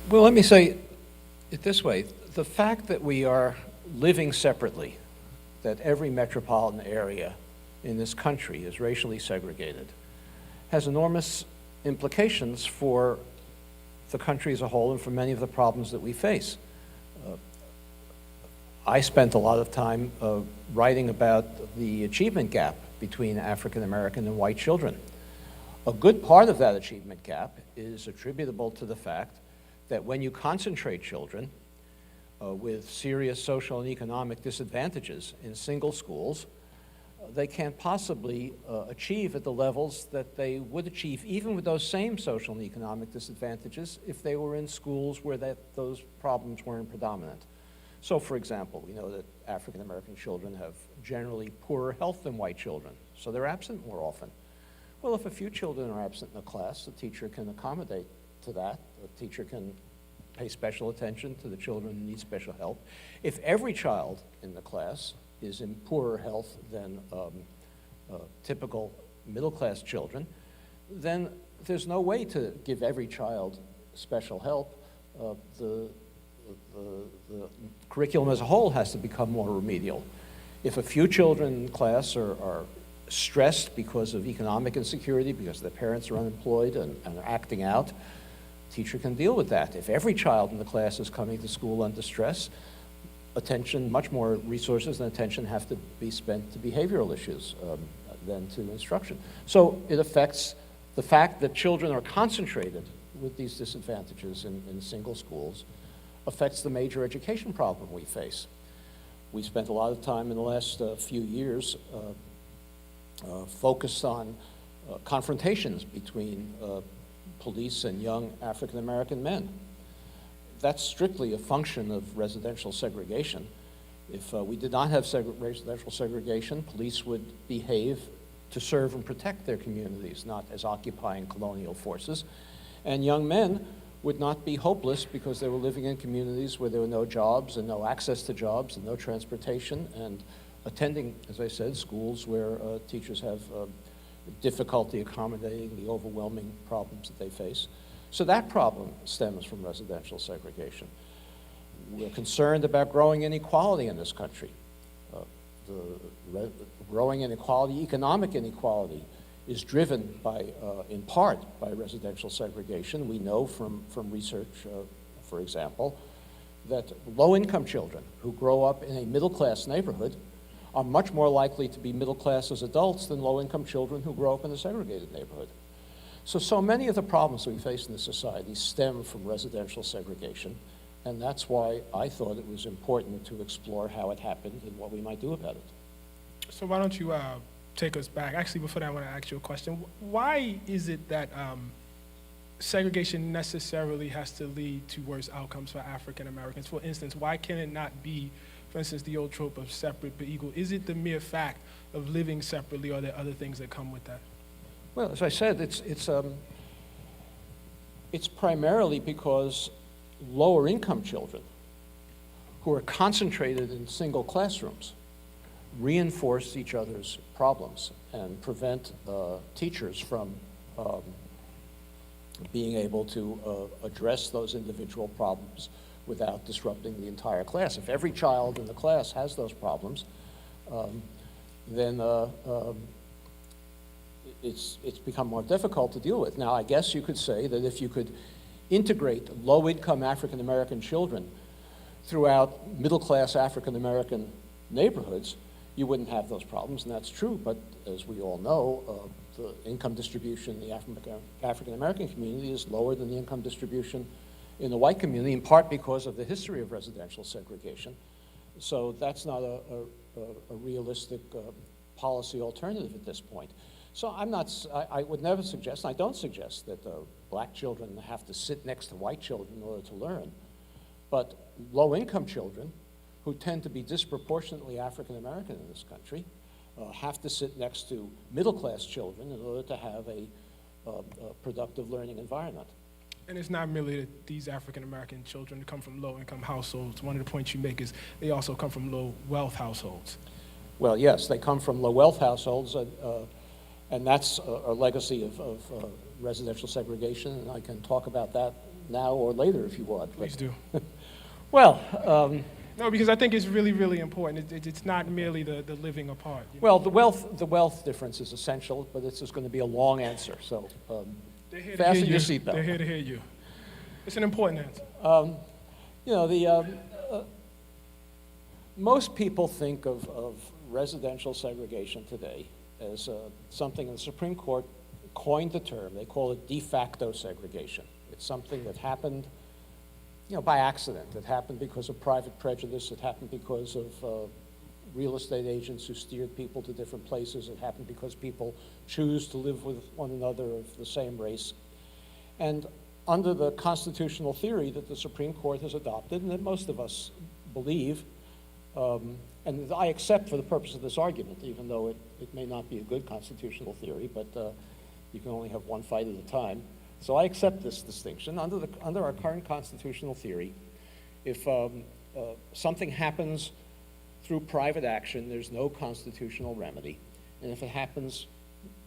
Well, let me say it this way. The fact that we are living separately, that every metropolitan area in this country is racially segregated, has enormous implications for the country as a whole and for many of the problems that we face. I spent a lot of time writing about the achievement gap between African American and white children. A good part of that achievement gap is attributable to the fact that when you concentrate children with serious social and economic disadvantages in single schools, they can't possibly achieve at the levels that they would achieve, even with those same social and economic disadvantages, if they were in schools where those problems weren't predominant. So, for example, we know that African American children have generally poorer health than white children, so they're absent more often. Well, if a few children are absent in a class, the teacher can accommodate to that. The teacher can pay special attention to the children who need special help. If every child in the class is in poorer health than typical middle-class children, then there's no way to give every child special help. The curriculum as a whole has to become more remedial. If a few children in class are stressed because of economic insecurity, because their parents are unemployed and are acting out, the teacher can deal with that. If every child in the class is coming to school under stress, attention, much more resources and attention have to be spent to behavioral issues than to instruction. So it affects the fact that children are concentrated with these disadvantages in single schools, affects the major education problem we face. We spent a lot of time in the last few years focused on confrontations between police and young African American men. That's strictly a function of residential segregation. If we did not have residential segregation, police would behave to serve and protect their communities, not as occupying colonial forces. And young men would not be hopeless because they were living in communities where there were no jobs and no access to jobs and no transportation, and attending, as I said, schools where teachers have difficulty accommodating the overwhelming problems that they face. So that problem stems from residential segregation. We're concerned about growing inequality in this country. The growing inequality, economic inequality, is driven by, in part, by residential segregation. We know from research, for example, that low-income children who grow up in a middle-class neighborhood are much more likely to be middle-class as adults than low-income children who grow up in a segregated neighborhood. So many of the problems we face in this society stem from residential segregation, and that's why I thought it was important to explore how it happened and what we might do about it. So why don't you take us back? Actually, before that, I want to ask you a question. Why is it that segregation necessarily has to lead to worse outcomes for African Americans? For instance, why can it not be, for instance, the old trope of separate but equal? Is it the mere fact of living separately, or are there other things that come with that? Well, as I said, it's primarily because lower income children who are concentrated in single classrooms reinforce each other's problems and prevent teachers from being able to address those individual problems without disrupting the entire class. If every child in the class has those problems, then it's become more difficult to deal with. Now, I guess you could say that if you could integrate low-income African-American children throughout middle-class African-American neighborhoods, you wouldn't have those problems, and that's true. But as we all know, the income distribution in the African-American community is lower than the income distribution in the white community, in part because of the history of residential segregation. So that's not a realistic policy alternative at this point. So I would never suggest, and I don't suggest, that black children have to sit next to white children in order to learn. But low-income children, who tend to be disproportionately African American in this country, have to sit next to middle-class children in order to have a productive learning environment. And it's not merely that these African American children come from low-income households. One of the points you make is they also come from low-wealth households. Well, yes, they come from low-wealth households, and that's a legacy of residential segregation, and I can talk about that now or later if you want. Please do. Well, No, because I think it's really, really important. It's not merely the living apart. You know? well, the wealth difference is essential, but this is going to be a long answer, so They're here to fasten hear your you. seatbelt. They're here to hear you. It's an important answer. You know, most people think of residential segregation today as something, the Supreme Court coined the term. They call it de facto segregation. It's something that happened, you know, by accident. It happened because of private prejudice. It happened because of real estate agents who steered people to different places. It happened because people choose to live with one another of the same race. And under the constitutional theory that the Supreme Court has adopted and that most of us believe, and I accept for the purpose of this argument, even though it may not be a good constitutional theory, but you can only have one fight at a time. So I accept this distinction. Under our current constitutional theory, if something happens through private action, there's no constitutional remedy. And if it happens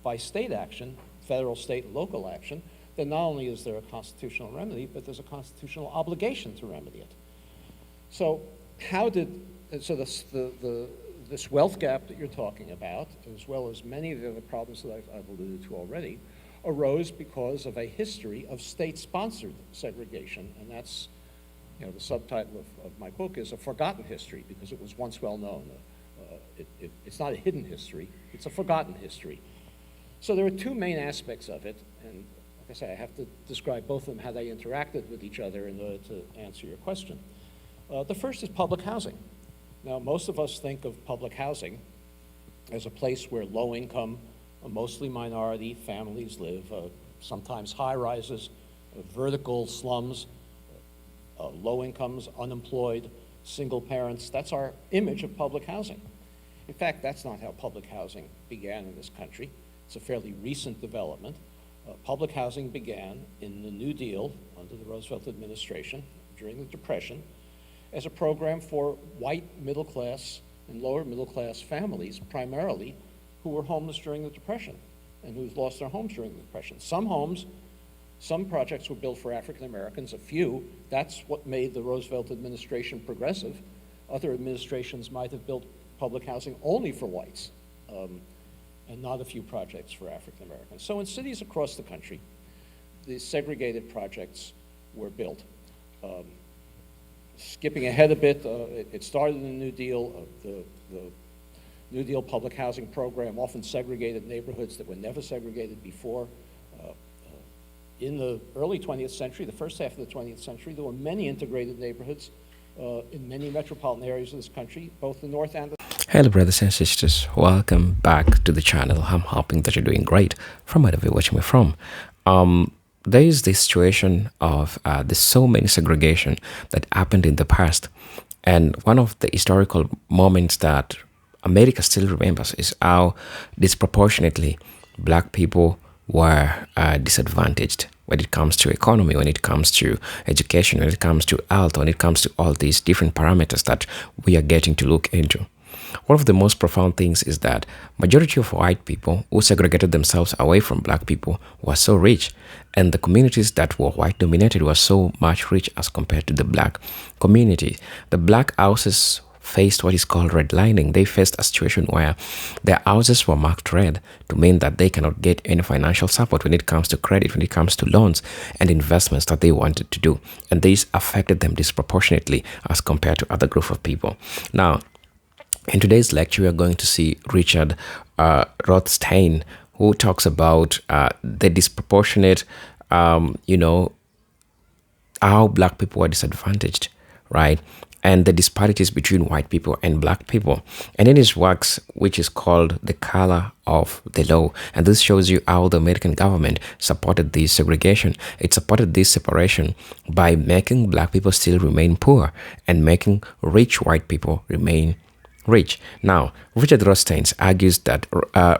by state action, federal, state, and local action, then not only is there a constitutional remedy, but there's a constitutional obligation to remedy it. So this wealth gap that you're talking about, as well as many of the other problems that I've alluded to already, arose because of a history of state-sponsored segregation, and that's, you know, the subtitle of my book is A Forgotten History, because it was once well known. It's not a hidden history, it's a forgotten history. So there are two main aspects of it, and like I say, I have to describe both of them, how they interacted with each other in order to answer your question. The first is public housing. Now, most of us think of public housing as a place where low-income, mostly minority families live, sometimes high-rises, vertical slums, low incomes, unemployed, single parents. That's our image of public housing. In fact, that's not how public housing began in this country. It's a fairly recent development. Public housing began in the New Deal under the Roosevelt administration during the Depression as a program for white middle-class and lower middle-class families, primarily, who were homeless during the Depression and who lost their homes during the Depression. Some projects were built for African Americans, a few. That's what made the Roosevelt administration progressive. Other administrations might have built public housing only for whites, and not a few projects for African Americans. So in cities across the country, these segregated projects were built. Skipping ahead a bit, it started in the New Deal. The New Deal public housing program often segregated neighborhoods that were never segregated before. In the early 20th century, the first half of the 20th century, there were many integrated neighborhoods in many metropolitan areas of this country, both the north and the Hello brothers and sisters, welcome back to the channel. I'm hoping that you're doing great from wherever you're watching me from. There is this situation of there's so many segregation that happened in the past, and one of the historical moments that America still remembers is how disproportionately black people were disadvantaged when it comes to economy, when it comes to education, when it comes to health, when it comes to all these different parameters that we are getting to look into. One of the most profound things is that majority of white people who segregated themselves away from black people were so rich, and the communities that were white dominated were so much rich as compared to the black community. The black houses faced what is called redlining. They faced a situation where their houses were marked red to mean that they cannot get any financial support when it comes to credit, when it comes to loans and investments that they wanted to do. And this affected them disproportionately as compared to other group of people. Now, in today's lecture, we are going to see Richard Rothstein, who talks about the disproportionate, how black people are disadvantaged, right? And the disparities between white people and black people. And in his works, which is called The Color of the Law, and this shows you how the American government supported this segregation. It supported this separation by making black people still remain poor and making rich white people remain rich. Now, Richard Rothstein argues that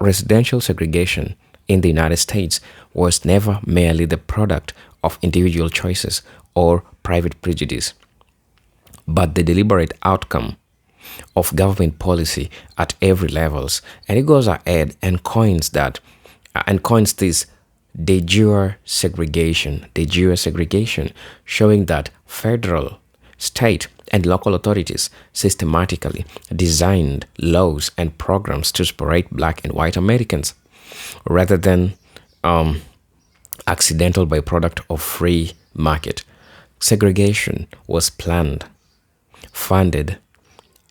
residential segregation in the United States was never merely the product of individual choices or private prejudice, but the deliberate outcome of government policy at every levels. And he goes ahead and coins this de jure segregation, showing that federal, state, and local authorities systematically designed laws and programs to separate black and white Americans rather than accidental byproduct of free market. Segregation was planned, funded,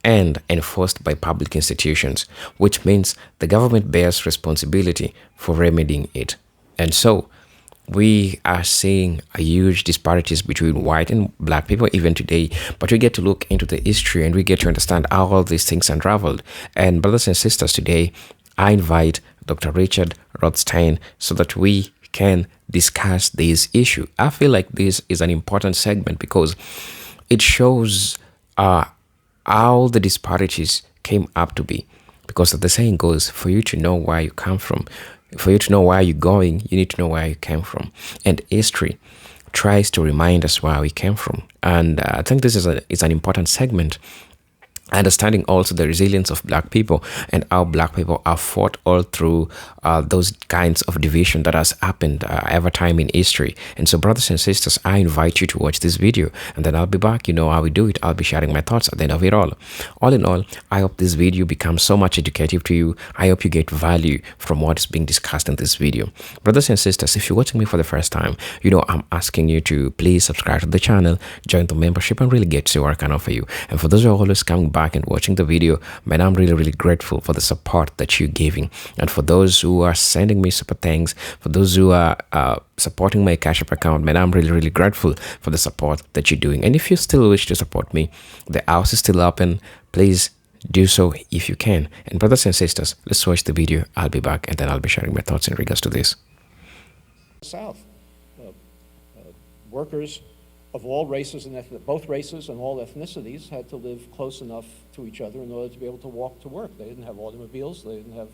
and enforced by public institutions, which means the government bears responsibility for remedying it. And so, we are seeing a huge disparities between white and black people even today, but we get to look into the history and we get to understand how all these things unraveled. And brothers and sisters, today I invite Dr. Richard Rothstein so that we can discuss this issue. I feel like this is an important segment because it shows how the disparities came up to be. Because the saying goes, for you to know where you come from, for you to know where you're going, you need to know where you came from. And history tries to remind us where we came from. And I think this is an important segment, understanding also the resilience of black people and how black people are fought all through those kinds of division that has happened every time in history. And so, brothers and sisters, I invite you to watch this video, and then I'll be back. You know how we do it. I'll be sharing my thoughts at the end of it all. All in all, I hope this video becomes so much educative to you. I hope you get value from what is being discussed in this video. Brothers and sisters, if you're watching me for the first time, you know I'm asking you to please subscribe to the channel, join the membership, and really get to see what I can offer you. And for those who are always coming back and watching the video, man, I'm really grateful for the support that you're giving. And for those who are sending me super thanks, for those who are supporting my Cash App account, man, I'm really grateful for the support that you're doing. And if you still wish to support me, the house is still open. Please do so if you can. And brothers and sisters, let's watch the video. I'll be back and then I'll be sharing my thoughts in regards to this. South, workers of all races and both races and all ethnicities had to live close enough to each other in order to be able to walk to work. They didn't have automobiles. They didn't have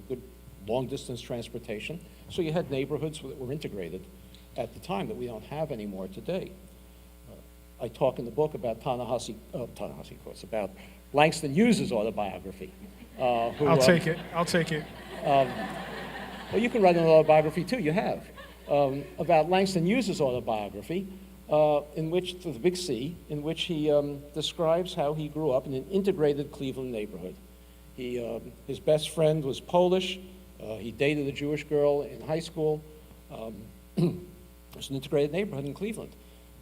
good long-distance transportation. So you had neighborhoods that were integrated at the time that we don't have anymore today. I talk in the book about Ta-Nehisi Coates, about Langston Hughes' autobiography. I'll take it. Well, you can write an autobiography too, you have. About Langston Hughes' autobiography, in which, the Big C, in which he describes how he grew up in an integrated Cleveland neighborhood. His best friend was Polish. He dated a Jewish girl in high school. It was an integrated neighborhood in Cleveland.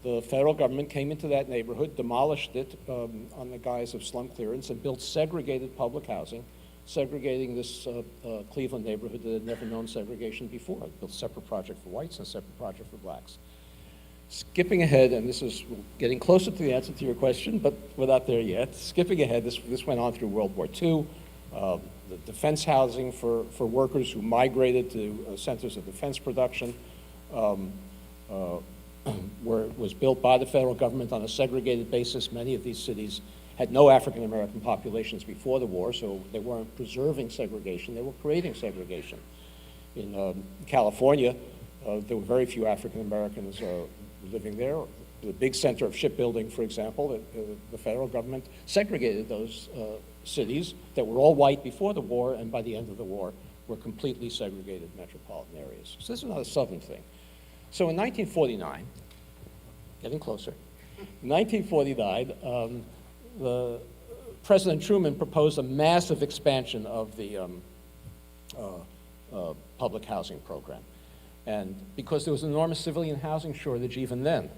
The federal government came into that neighborhood, demolished it on the guise of slum clearance, and built segregated public housing, segregating this Cleveland neighborhood that had never known segregation before. It built a separate project for whites and a separate project for blacks. Skipping ahead, and this is getting closer to the answer to your question, but we're not there yet. Skipping ahead, this went on through World War II. The defense housing for workers who migrated to centers of defense production was built by the federal government on a segregated basis. Many of these cities had no African American populations before the war, so they weren't preserving segregation, they were creating segregation. In California, there were very few African Americans living there. The big center of shipbuilding, for example, the federal government segregated those cities that were all white before the war, and by the end of the war were completely segregated metropolitan areas. So this is not a Southern thing. So in 1949, getting closer, in 1949, President Truman proposed a massive expansion of the public housing program. And because there was an enormous civilian housing shortage even then,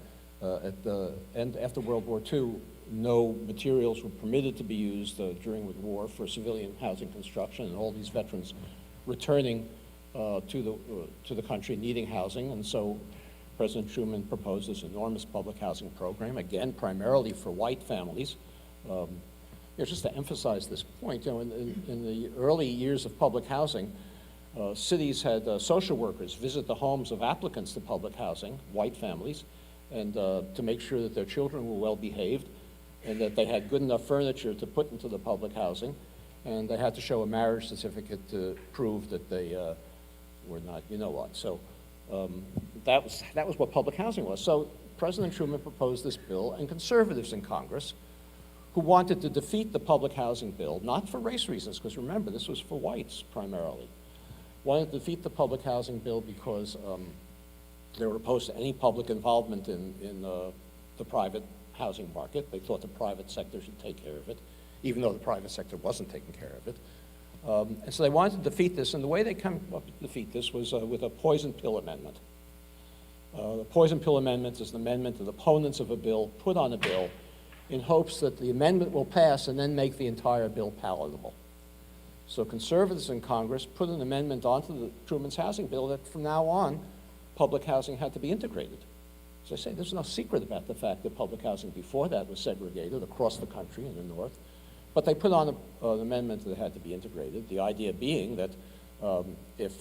at the end, after World War II, no materials were permitted to be used during the war for civilian housing construction, and all these veterans returning to the country needing housing. And so President Truman proposed this enormous public housing program, again, primarily for white families. Just to emphasize this point, in the early years of public housing, cities had social workers visit the homes of applicants to public housing, white families, and to make sure that their children were well behaved and that they had good enough furniture to put into the public housing, and they had to show a marriage certificate to prove that they were not, you know what. So that was what public housing was. So President Truman proposed this bill, and conservatives in Congress who wanted to defeat the public housing bill, not for race reasons, because remember, this was for whites primarily, wanted to defeat the public housing bill because they were opposed to any public involvement in the private housing market. They thought the private sector should take care of it, even though the private sector wasn't taking care of it. And so they wanted to defeat this, and the way they came up to defeat this was with a poison pill amendment. The poison pill amendment is an amendment that opponents of a bill put on a bill in hopes that the amendment will pass and then make the entire bill palatable. So conservatives in Congress put an amendment onto the Truman's housing bill that from now on, public housing had to be integrated. As I say, there's no secret about the fact that public housing before that was segregated across the country in the North. But they put on an amendment that had to be integrated, the idea being that if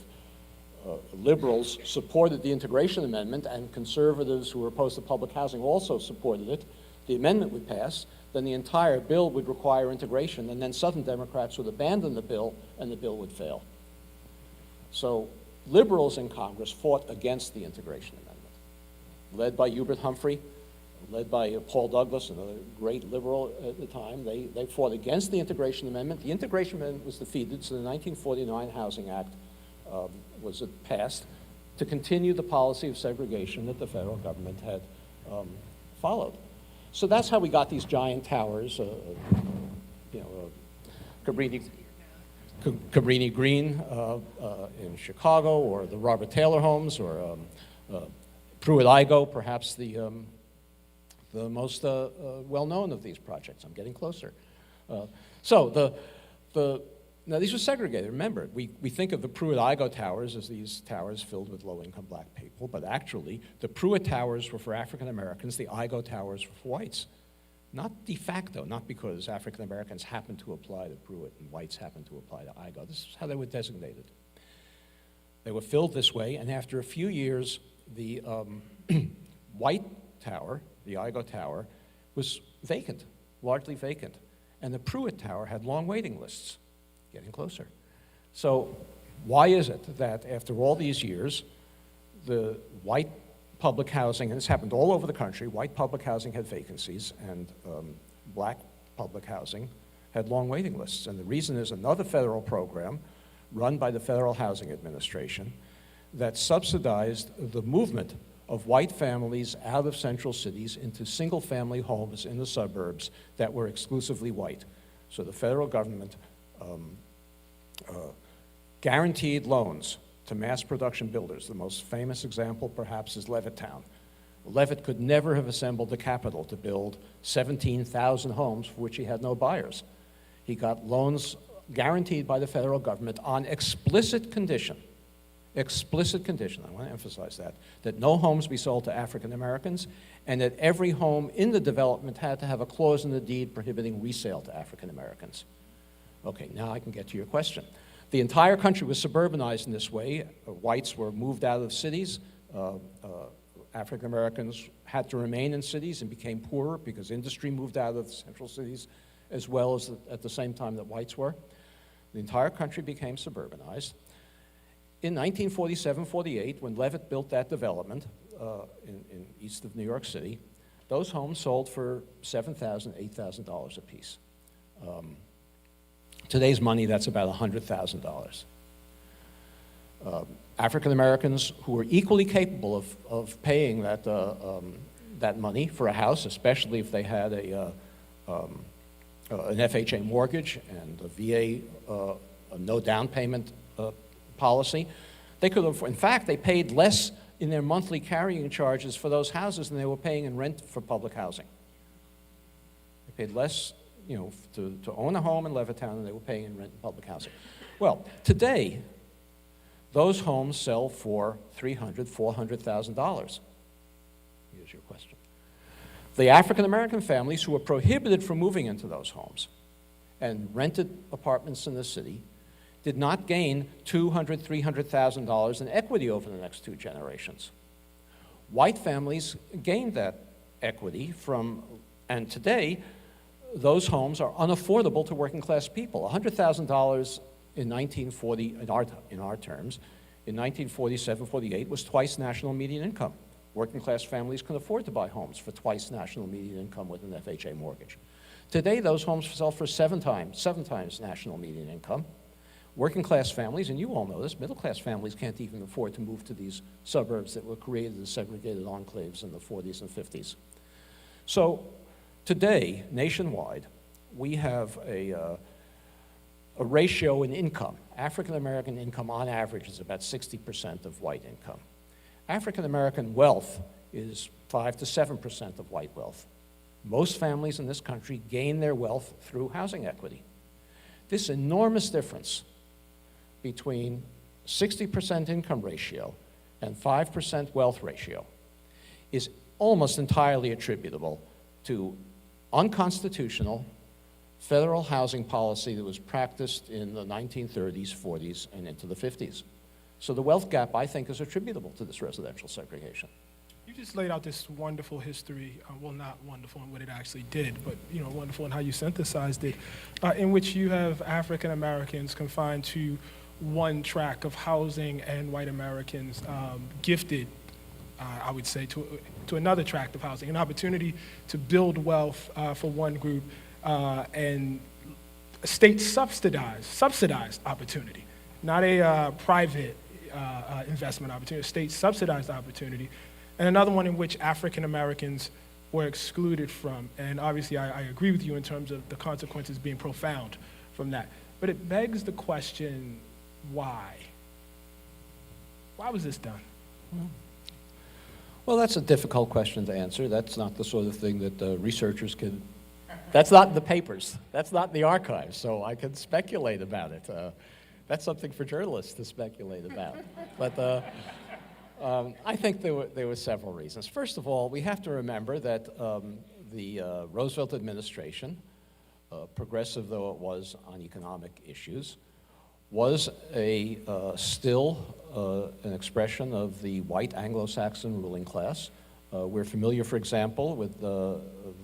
liberals supported the integration amendment and conservatives who were opposed to public housing also supported it, the amendment would pass, then the entire bill would require integration, and then Southern Democrats would abandon the bill and the bill would fail. So liberals in Congress fought against the integration amendment, led by Hubert Humphrey, led by Paul Douglas, another great liberal at the time. They fought against the integration amendment. The integration amendment was defeated, so the 1949 Housing Act was passed to continue the policy of segregation that the federal government had followed. So that's how we got these giant towers, Cabrini Green in Chicago, or the Robert Taylor homes, or Pruitt-Igoe, perhaps the most well-known of these projects. I'm getting closer. Now these were segregated. Remember, we think of the Pruitt-Igoe towers as these towers filled with low-income black people, but actually the Pruitt towers were for African Americans, the Igoe towers were for whites. Not de facto, not because African Americans happened to apply to Pruitt and whites happened to apply to Igoe. This is how they were designated. They were filled this way, and after a few years, the white tower, the Igoe tower, was vacant, largely vacant. And the Pruitt tower had long waiting lists. Getting closer. So why is it that after all these years, the white public housing, and this happened all over the country, white public housing had vacancies and black public housing had long waiting lists? And the reason is another federal program run by the Federal Housing Administration that subsidized the movement of white families out of central cities into single-family homes in the suburbs that were exclusively white. So the federal government guaranteed loans to mass production builders. The most famous example, perhaps, is Levittown. Levitt could never have assembled the capital to build 17,000 homes for which he had no buyers. He got loans guaranteed by the federal government on explicit condition, I want to emphasize that no homes be sold to African Americans, and that every home in the development had to have a clause in the deed prohibiting resale to African Americans. Okay, now I can get to your question. The entire country was suburbanized in this way. Whites were moved out of cities. African Americans had to remain in cities and became poorer because industry moved out of central cities as well as at the same time that whites were. The entire country became suburbanized. In 1947-48, when Levitt built that development in east of New York City, those homes sold for $7,000, $8,000 apiece. Today's money, that's about $100,000. African Americans who were equally capable of paying that money for a house, especially if they had an FHA mortgage and a VA a no down payment policy, they could have, in fact, they paid less in their monthly carrying charges for those houses than they were paying in rent for public housing. They paid less, to own a home in Levittown than they were paying in rent in public housing. Well, today, those homes sell for $300,000, $400,000. Here's your question. The African-American families who were prohibited from moving into those homes and rented apartments in the city did not gain $200,000, $300,000 in equity over the next 2 generations. White families gained that equity and today, those homes are unaffordable to working class people. $100,000 in 1940, in our terms, in 1947-48 was twice national median income. Working class families can afford to buy homes for twice national median income with an FHA mortgage. Today, those homes sell for seven times national median income, working class families, and you all know this, middle class families can't even afford to move to these suburbs that were created as segregated enclaves in the 40s and 50s. So today, nationwide, we have a ratio in income. African American income on average is about 60% of white income. African American wealth is 5 to 7% of white wealth. Most families in this country gain their wealth through housing equity. This enormous difference between 60% income ratio and 5% wealth ratio is almost entirely attributable to unconstitutional federal housing policy that was practiced in the 1930s, 40s, and into the 50s. So the wealth gap, I think, is attributable to this residential segregation. You just laid out this wonderful history, well, not wonderful in what it actually did, but wonderful in how you synthesized it, in which you have African Americans confined to one track of housing and white Americans gifted, I would say, to another tract of housing, an opportunity to build wealth for one group and a state subsidized opportunity, not a private investment opportunity, a state subsidized opportunity, and another one in which African Americans were excluded from. And obviously, I agree with you in terms of the consequences being profound from that. But it begs the question, why? Why was this done? Well, that's a difficult question to answer. That's not the sort of thing that researchers can, that's not in the papers. That's not in the archives, so I can speculate about it. That's something for journalists to speculate about. But I think there were several reasons. First of all, we have to remember that the Roosevelt administration, progressive though it was on economic issues, was still an expression of the white Anglo-Saxon ruling class. We're familiar, for example, with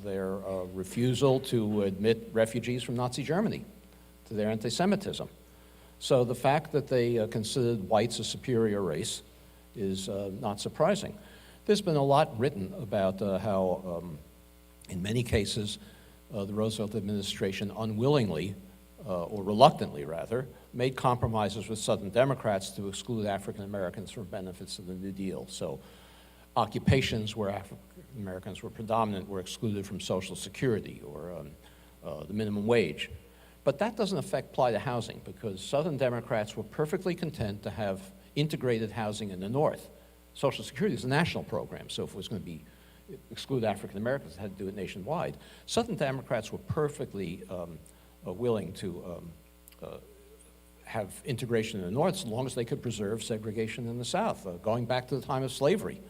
their refusal to admit refugees from Nazi Germany, to their anti-Semitism. So the fact that they considered whites a superior race is not surprising. There's been a lot written about how, in many cases, the Roosevelt administration unwillingly, or reluctantly rather, made compromises with Southern Democrats to exclude African Americans from benefits of the New Deal. So occupations where African Americans were predominant were excluded from Social Security or the minimum wage. But that doesn't apply to housing, because Southern Democrats were perfectly content to have integrated housing in the North. Social Security is a national program, so if it was going to exclude African Americans, it had to do it nationwide. Southern Democrats were perfectly willing to have integration in the North as long as they could preserve segregation in the South. Going back to the time of slavery,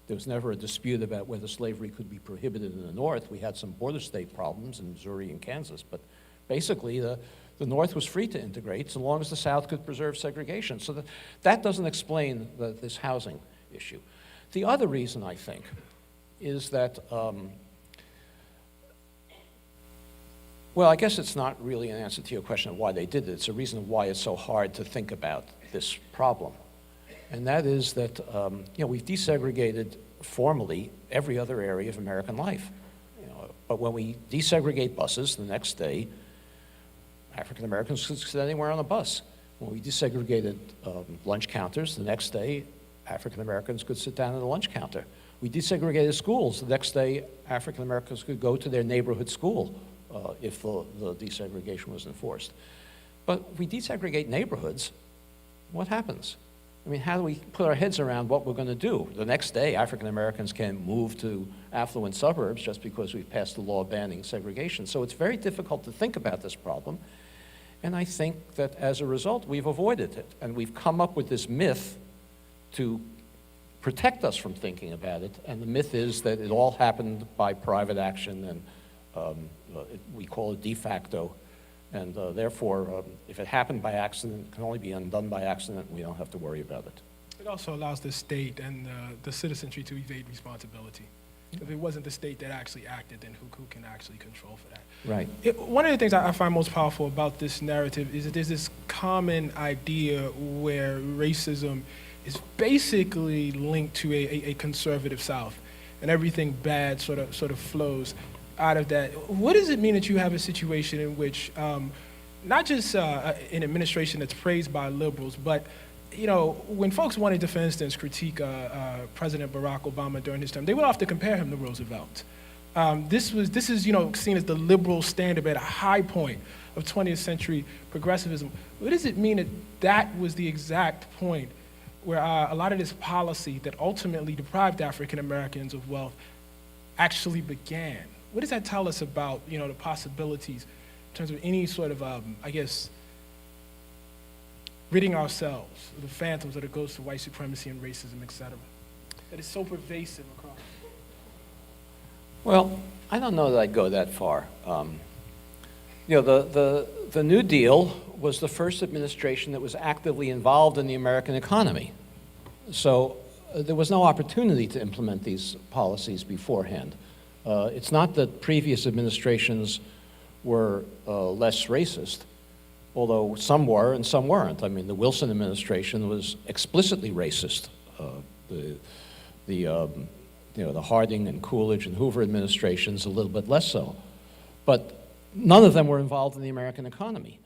there was never a dispute about whether slavery could be prohibited in the North. We had some border state problems in Missouri and Kansas, but basically the North was free to integrate so long as the South could preserve segregation. So that doesn't explain this housing issue. The other reason, I think, is that, well, I guess it's not really an answer to your question of why they did it. It's a reason why it's so hard to think about this problem. And that is that, we've desegregated formally every other area of American life. But when we desegregate buses, the next day, African Americans could sit anywhere on a bus. When we desegregated lunch counters, the next day, African Americans could sit down at a lunch counter. We desegregated schools. The next day, African Americans could go to their neighborhood school if the desegregation was enforced. But we desegregate neighborhoods, what happens? I mean, how do we put our heads around what we're going to do? The next day, African Americans can move to affluent suburbs just because we've passed a law banning segregation. So it's very difficult to think about this problem. And I think that as a result, we've avoided it. And we've come up with this myth to protect us from thinking about it. And the myth is that it all happened by private action, and we call it de facto. And therefore, if it happened by accident, it can only be undone by accident, and we don't have to worry about it. It also allows the state and the citizenry to evade responsibility. If it wasn't the state that actually acted, then who can actually control for that? Right. One of the things I find most powerful about this narrative is that there's this common idea where racism is basically linked to a conservative South, and everything bad sort of flows out of that. What does it mean that you have a situation in which not just an administration that's praised by liberals, but when folks wanted to, for instance, critique President Barack Obama during his term, they would often compare him to Roosevelt. This is seen as the liberal standard at a high point of 20th century progressivism. What does it mean that that was the exact point where a lot of this policy that ultimately deprived African Americans of wealth actually began? What does that tell us about the possibilities in terms of any sort of ridding ourselves of the phantoms that it goes to white supremacy and racism, et cetera, that is so pervasive across? Well, I don't know that I'd go that far. The New Deal was the first administration that was actively involved in the American economy. So there was no opportunity to implement these policies beforehand. It's not that previous administrations were less racist, although some were and some weren't. I mean, the Wilson administration was explicitly racist. The Harding and Coolidge and Hoover administrations a little bit less so. But none of them were involved in the American economy.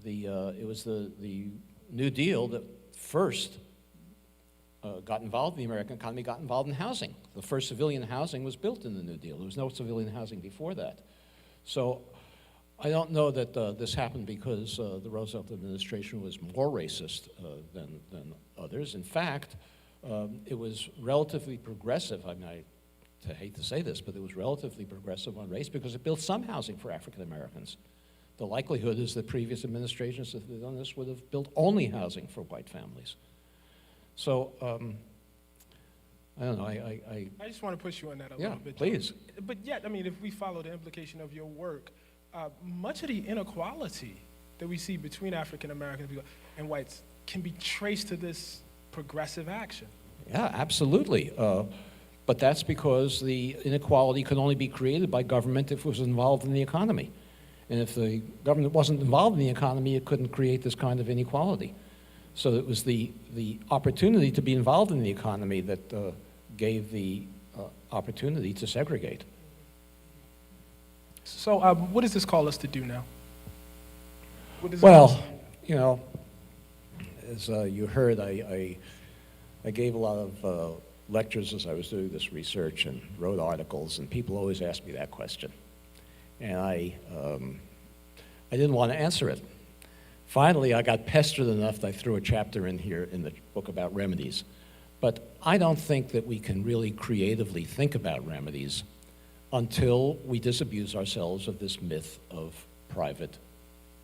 It was the New Deal that first got involved in the American economy, got involved in housing. The first civilian housing was built in the New Deal. There was no civilian housing before that. So I don't know that this happened because the Roosevelt administration was more racist than others. In fact, it was relatively progressive. I mean, I hate to say this, but it was relatively progressive on race because it built some housing for African Americans. The likelihood is that previous administrations, if they'd done this, would have built only housing for white families. So, I don't know, I just want to push you on that a little bit. Please. But yet, I mean, if we follow the implication of your work, much of the inequality that we see between African American people and whites can be traced to this progressive action. Yeah, absolutely. But that's because the inequality could only be created by government if it was involved in the economy. And if the government wasn't involved in the economy, it couldn't create this kind of inequality. So it was the opportunity to be involved in the economy that gave the opportunity to segregate. So what does this call us to do now? Well, as you heard, I gave a lot of lectures as I was doing this research and wrote articles, and people always ask me that question. And I didn't want to answer it. Finally, I got pestered enough that I threw a chapter in here in the book about remedies. But I don't think that we can really creatively think about remedies until we disabuse ourselves of this myth of private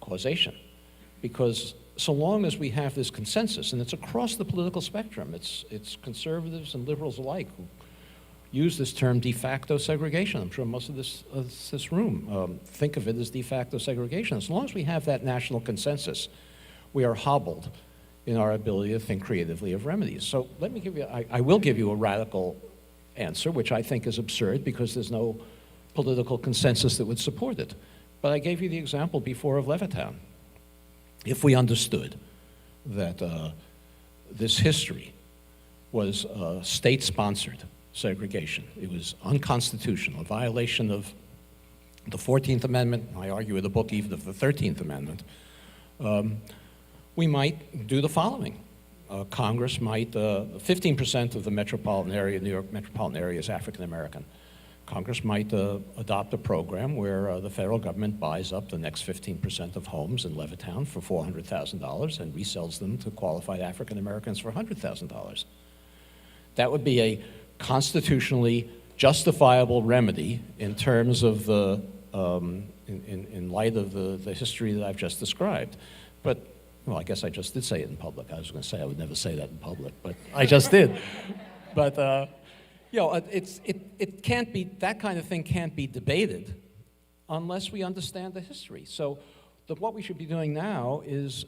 causation. Because so long as we have this consensus, and it's across the political spectrum, it's conservatives and liberals alike who use this term de facto segregation. I'm sure most of this room think of it as de facto segregation. As long as we have that national consensus, we are hobbled in our ability to think creatively of remedies. So let me give you, I will give you a radical answer, which I think is absurd because there's no political consensus that would support it. But I gave you the example before of Levittown. If we understood that this history was state-sponsored segregation, it was unconstitutional, a violation of the 14th Amendment, I argue in the book even of the 13th Amendment, we might do the following. Congress might, 15% of the metropolitan area, New York metropolitan area is African American. Congress might adopt a program where the federal government buys up the next 15% of homes in Levittown for $400,000 and resells them to qualified African Americans for $100,000. That would be a constitutionally justifiable remedy in terms of the, in light of the history that I've just described. But, well, I guess I just did say it in public. I was going to say I would never say that in public, but I just did. But, it can't be, that kind of thing can't be debated unless we understand the history. So what we should be doing now is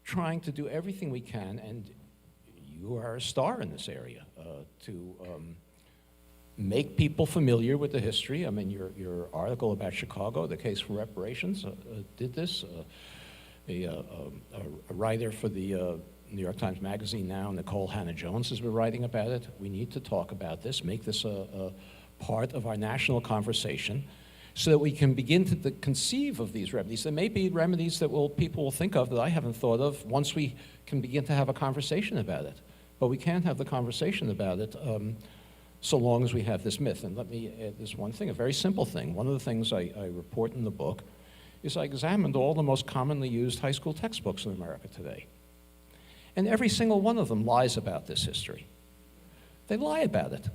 trying to do everything we can, and you are a star in this area, to make people familiar with the history. I mean, your article about Chicago, the case for reparations, did this. A writer for the New York Times Magazine now, Nicole Hannah-Jones, has been writing about it. We need to talk about this, make this a part of our national conversation, so that we can begin to conceive of these remedies. There may be remedies that people will think of that I haven't thought of once we can begin to have a conversation about it. But we can't have the conversation about it so long as we have this myth. And let me add this one thing, a very simple thing. One of the things I report in the book is I examined all the most commonly used high school textbooks in America today. And every single one of them lies about this history. They lie about it.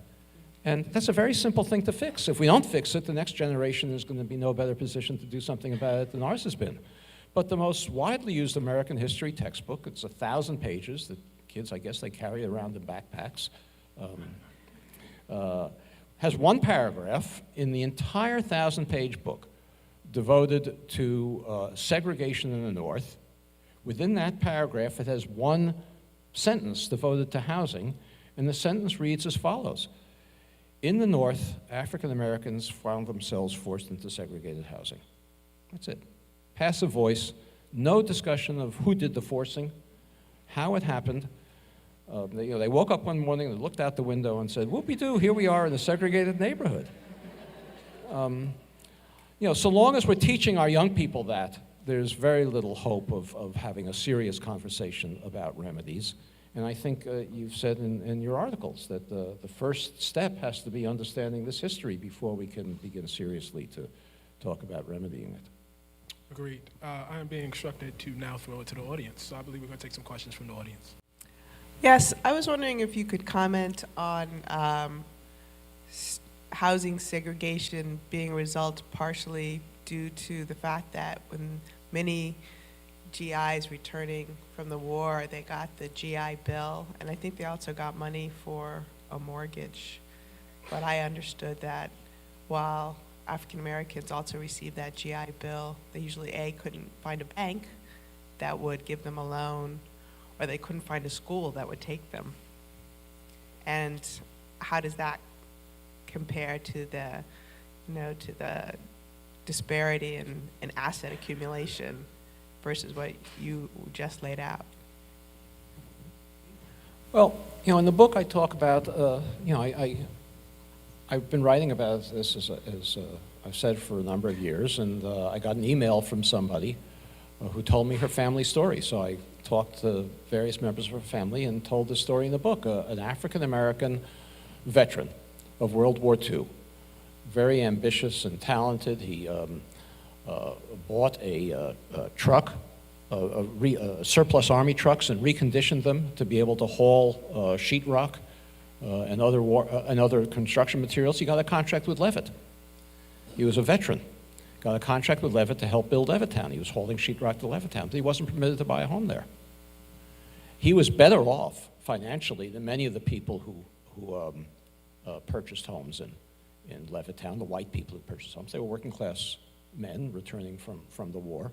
And that's a very simple thing to fix. If we don't fix it, the next generation is going to be no better position to do something about it than ours has been. But the most widely used American history textbook, it's 1,000 pages. The kids, I guess, they carry it around in backpacks. Has one paragraph in the entire 1,000-page book devoted to segregation in the North. Within that paragraph, it has one sentence devoted to housing, and the sentence reads as follows. In the North, African Americans found themselves forced into segregated housing. That's it. Passive voice, no discussion of who did the forcing, how it happened. They woke up one morning, they looked out the window and said, whoopie-doo, here we are in a segregated neighborhood. So long as we're teaching our young people that, there's very little hope of having a serious conversation about remedies. And I think you've said in your articles that the first step has to be understanding this history before we can begin seriously to talk about remedying it. Agreed. I am being instructed to now throw it to the audience, so I believe we're going to take some questions from the audience. Yes, I was wondering if you could comment on housing segregation being a result partially due to the fact that when many GIs returning from the war, they got the GI Bill, and I think they also got money for a mortgage. But I understood that while African Americans also received that GI Bill, they usually couldn't find a bank that would give them a loan, or they couldn't find a school that would take them. And how does that compare to the disparity in asset accumulation versus what you just laid out? Well, in the book I talk about, I've been writing about this, as I've said, for a number of years, and I got an email from somebody who told me her family story. So I talked to various members of her family and told the story in the book. An African-American veteran of World War II, very ambitious and talented. He bought a truck, surplus Army trucks, and reconditioned them to be able to haul sheetrock and other construction materials. He got a contract with Levitt. He was a veteran. Got a contract with Levitt to help build Levittown. He was hauling sheetrock to Levittown, but he wasn't permitted to buy a home there. He was better off financially than many of the people who purchased homes in Levittown, the white people who purchased homes. They were working class men returning from the war.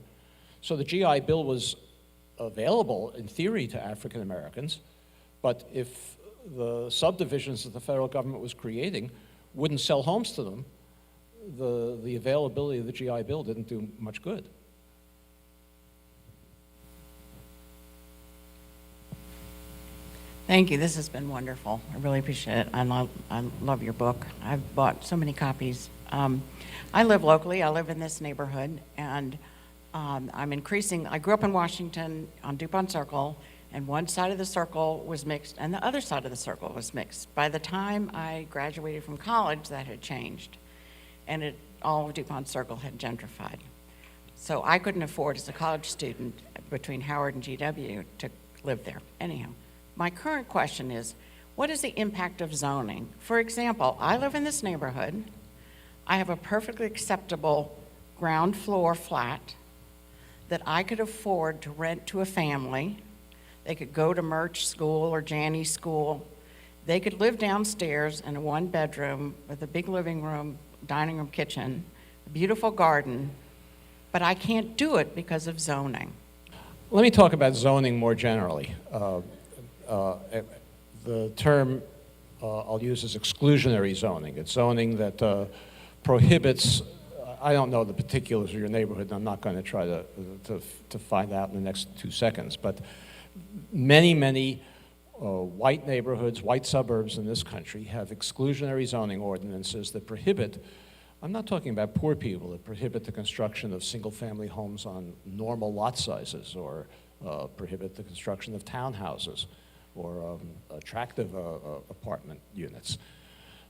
So the GI Bill was available in theory to African Americans, but if the subdivisions that the federal government was creating wouldn't sell homes to them, the availability of the GI Bill didn't do much good. Thank you. This has been wonderful. I really appreciate it. I love your book. I've bought so many copies. I live locally. I live in this neighborhood, and I grew up in Washington on DuPont Circle, and one side of the circle was mixed, and the other side of the circle was mixed. By the time I graduated from college, that had changed, and all of DuPont Circle had gentrified. So I couldn't afford, as a college student between Howard and GW, to live there. Anyhow, my current question is, what is the impact of zoning? For example, I live in this neighborhood. I have a perfectly acceptable ground floor flat that I could afford to rent to a family. They could go to Murch School or Janney School. They could live downstairs in a one-bedroom with a big living room, dining room, kitchen, a beautiful garden, but I can't do it because of zoning. Let me talk about zoning more generally. The term I'll use is exclusionary zoning. It's zoning that prohibits, I don't know the particulars of your neighborhood, and I'm not going to try to find out in the next 2 seconds, but many white neighborhoods, white suburbs in this country have exclusionary zoning ordinances that prohibit I'm not talking about poor people that prohibit the construction of single-family homes on normal lot sizes, or prohibit the construction of townhouses or attractive apartment units.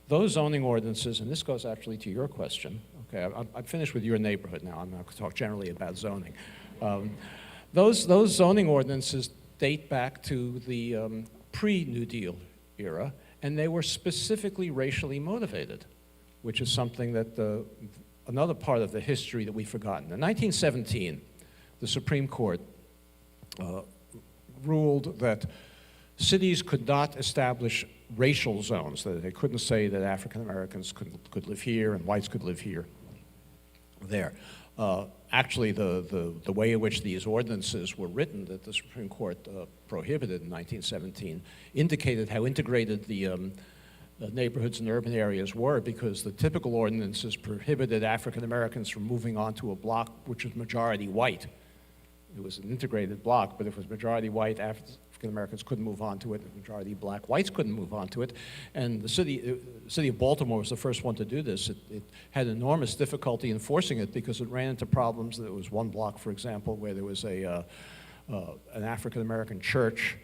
Those zoning ordinances, and this goes actually to your question, okay, I'm finished with your neighborhood now, I'm not going to talk generally about zoning. Those zoning ordinances date back to the pre-New Deal era, and they were specifically racially motivated, which is something that another part of the history that we've forgotten. In 1917, the Supreme Court ruled that cities could not establish racial zones, that they couldn't say that African Americans could live here and whites could live here, there. Actually, the way in which these ordinances were written that the Supreme Court prohibited in 1917 indicated how integrated the neighborhoods and urban areas were, because the typical ordinances prohibited African Americans from moving onto a block which was majority white. It was an integrated block, but if it was majority white, African Americans couldn't move onto it, and majority black whites couldn't move onto it. And the city of Baltimore was the first one to do this. It had enormous difficulty enforcing it because it ran into problems. There was one block, for example, where there was an African American church,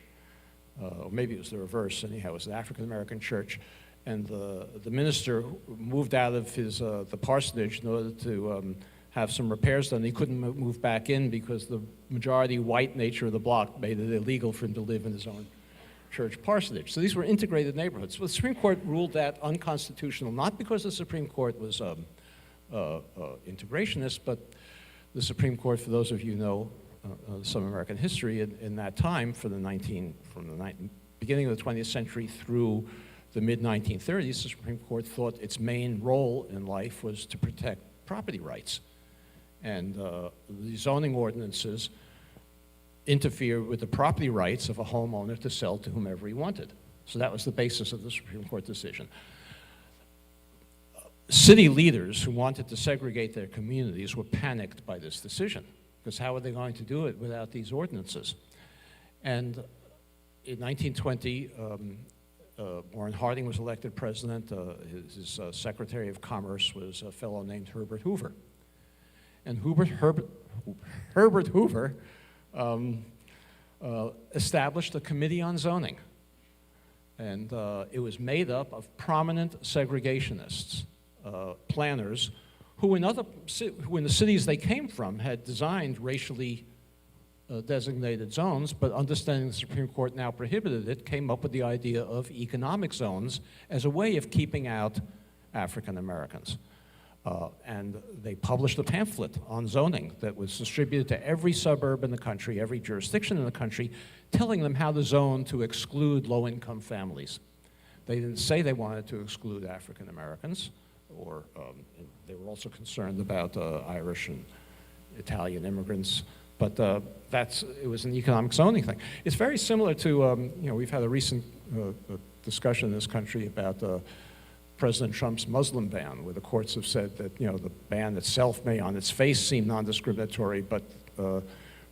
or maybe it was the reverse. Anyhow, it was an African American church, and the minister moved out of his the parsonage in order to have some repairs done. He couldn't move back in because the majority white nature of the block made it illegal for him to live in his own church parsonage. So these were integrated neighborhoods. So the Supreme Court ruled that unconstitutional, not because the Supreme Court was integrationist, but the Supreme Court, for those of you who know some American history, in that time, from the beginning of the 20th century through the mid-1930s, the Supreme Court thought its main role in life was to protect property rights. And the zoning ordinances interfere with the property rights of a homeowner to sell to whomever he wanted. So that was the basis of the Supreme Court decision. City leaders who wanted to segregate their communities were panicked by this decision, because how are they going to do it without these ordinances? And in 1920, Warren Harding was elected president. His Secretary of Commerce was a fellow named Herbert Hoover. And Herbert Hoover established a committee on zoning. And it was made up of prominent segregationists, planners, who in the cities they came from had designed racially designated zones, but understanding the Supreme Court now prohibited it, came up with the idea of economic zones as a way of keeping out African Americans. And they published a pamphlet on zoning that was distributed to every suburb in the country, every jurisdiction in the country, telling them how to zone to exclude low-income families. They didn't say they wanted to exclude African Americans, or they were also concerned about Irish and Italian immigrants, but it was an economic zoning thing. It's very similar to, we've had a recent discussion in this country about President Trump's Muslim ban, where the courts have said that, the ban itself may on its face seem non-discriminatory, but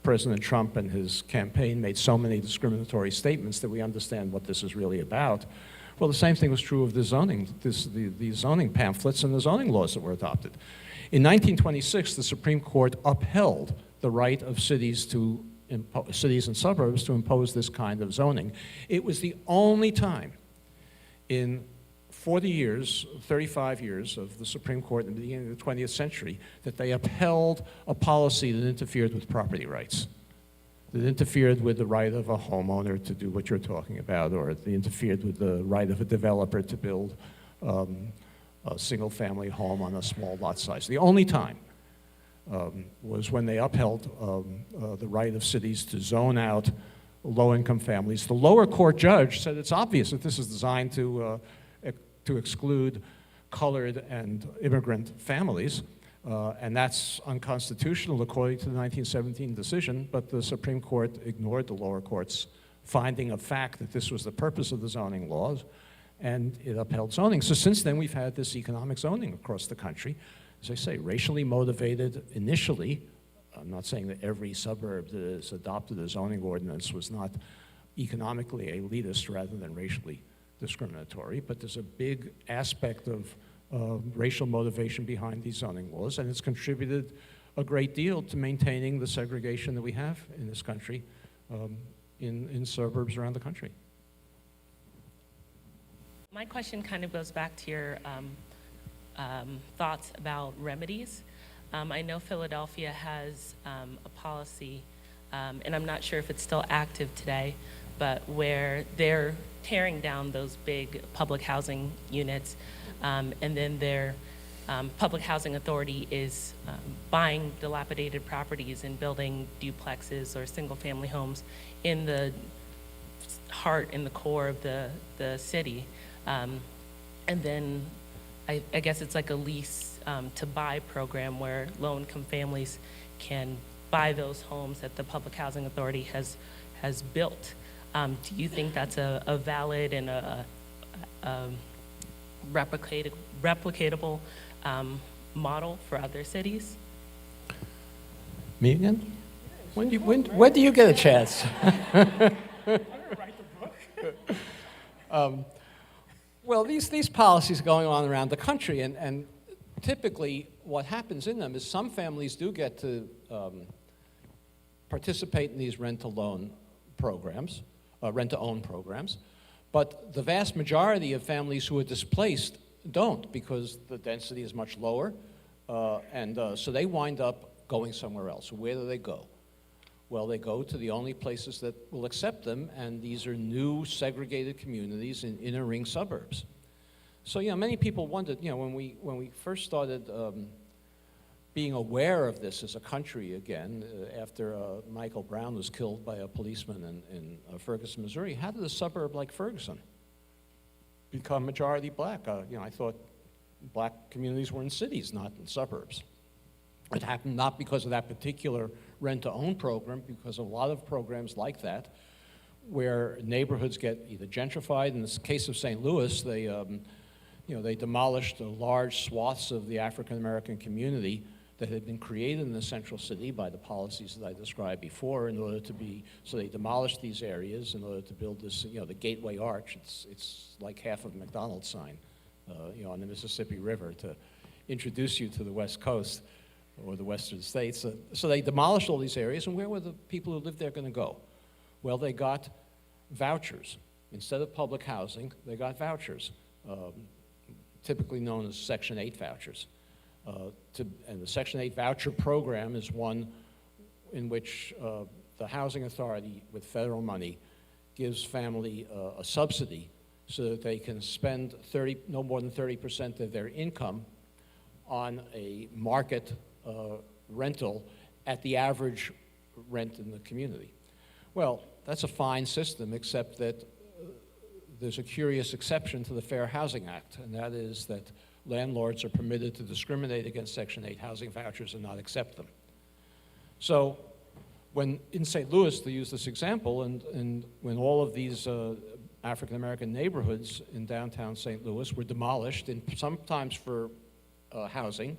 President Trump and his campaign made so many discriminatory statements that we understand what this is really about. Well, the same thing was true of the zoning, the zoning pamphlets and the zoning laws that were adopted. In 1926, the Supreme Court upheld the right of cities and suburbs to impose this kind of zoning. It was the only time in 40 years, 35 years of the Supreme Court in the beginning of the 20th century that they upheld a policy that interfered with property rights, that interfered with the right of a homeowner to do what you're talking about, or they interfered with the right of a developer to build a single-family home on a small lot size. The only time was when they upheld the right of cities to zone out low-income families. The lower court judge said it's obvious that this is designed to exclude colored and immigrant families, and that's unconstitutional according to the 1917 decision, but the Supreme Court ignored the lower court's finding of fact that this was the purpose of the zoning laws, and it upheld zoning. So since then, we've had this economic zoning across the country, as I say, racially motivated initially. I'm not saying that every suburb that has adopted a zoning ordinance was not economically elitist rather than racially discriminatory, but there's a big aspect of racial motivation behind these zoning laws, and it's contributed a great deal to maintaining the segregation that we have in this country, in suburbs around the country. My question kind of goes back to your thoughts about remedies. I know Philadelphia has a policy, and I'm not sure if it's still active today, but where they're tearing down those big public housing units, and then their public housing authority is buying dilapidated properties and building duplexes or single-family homes in the heart, in the core of the city. And then I guess it's like a lease to buy program where low-income families can buy those homes that the Public Housing Authority has built. Do you think that's a valid and a replicatable model for other cities? Me again? When do you get a chance? Well, these policies are going on around the country, and typically what happens in them is some families do get to participate in these rent-to-own programs, but the vast majority of families who are displaced don't, because the density is much lower, and so they wind up going somewhere else. Where do they go? Well, they go to the only places that will accept them, and these are new segregated communities in inner ring suburbs. So, many people wondered, when we first started being aware of this as a country again, after Michael Brown was killed by a policeman in Ferguson, Missouri, how did a suburb like Ferguson become majority black? I thought black communities were in cities, not in suburbs. It happened not because of that particular rent-to-own program, because of a lot of programs like that, where neighborhoods get either gentrified. In the case of St. Louis, they demolished large swaths of the African-American community that had been created in the central city by the policies that I described before so they demolished these areas in order to build this, the Gateway Arch. It's like half of a McDonald's sign, on the Mississippi River to introduce you to the West Coast or the western states. So they demolished all these areas, and where were the people who lived there going to go? Well, they got vouchers. Instead of public housing, they got vouchers, typically known as Section 8 vouchers. And the Section 8 voucher program is one in which the Housing Authority, with federal money, gives family a subsidy so that they can spend no more than 30% of their income on a market rental at the average rent in the community. Well, that's a fine system, except that there's a curious exception to the Fair Housing Act, and that is that landlords are permitted to discriminate against Section 8 housing vouchers and not accept them. So when in St. Louis, they use this example, and when all of these African-American neighborhoods in downtown St. Louis were demolished, and sometimes for housing,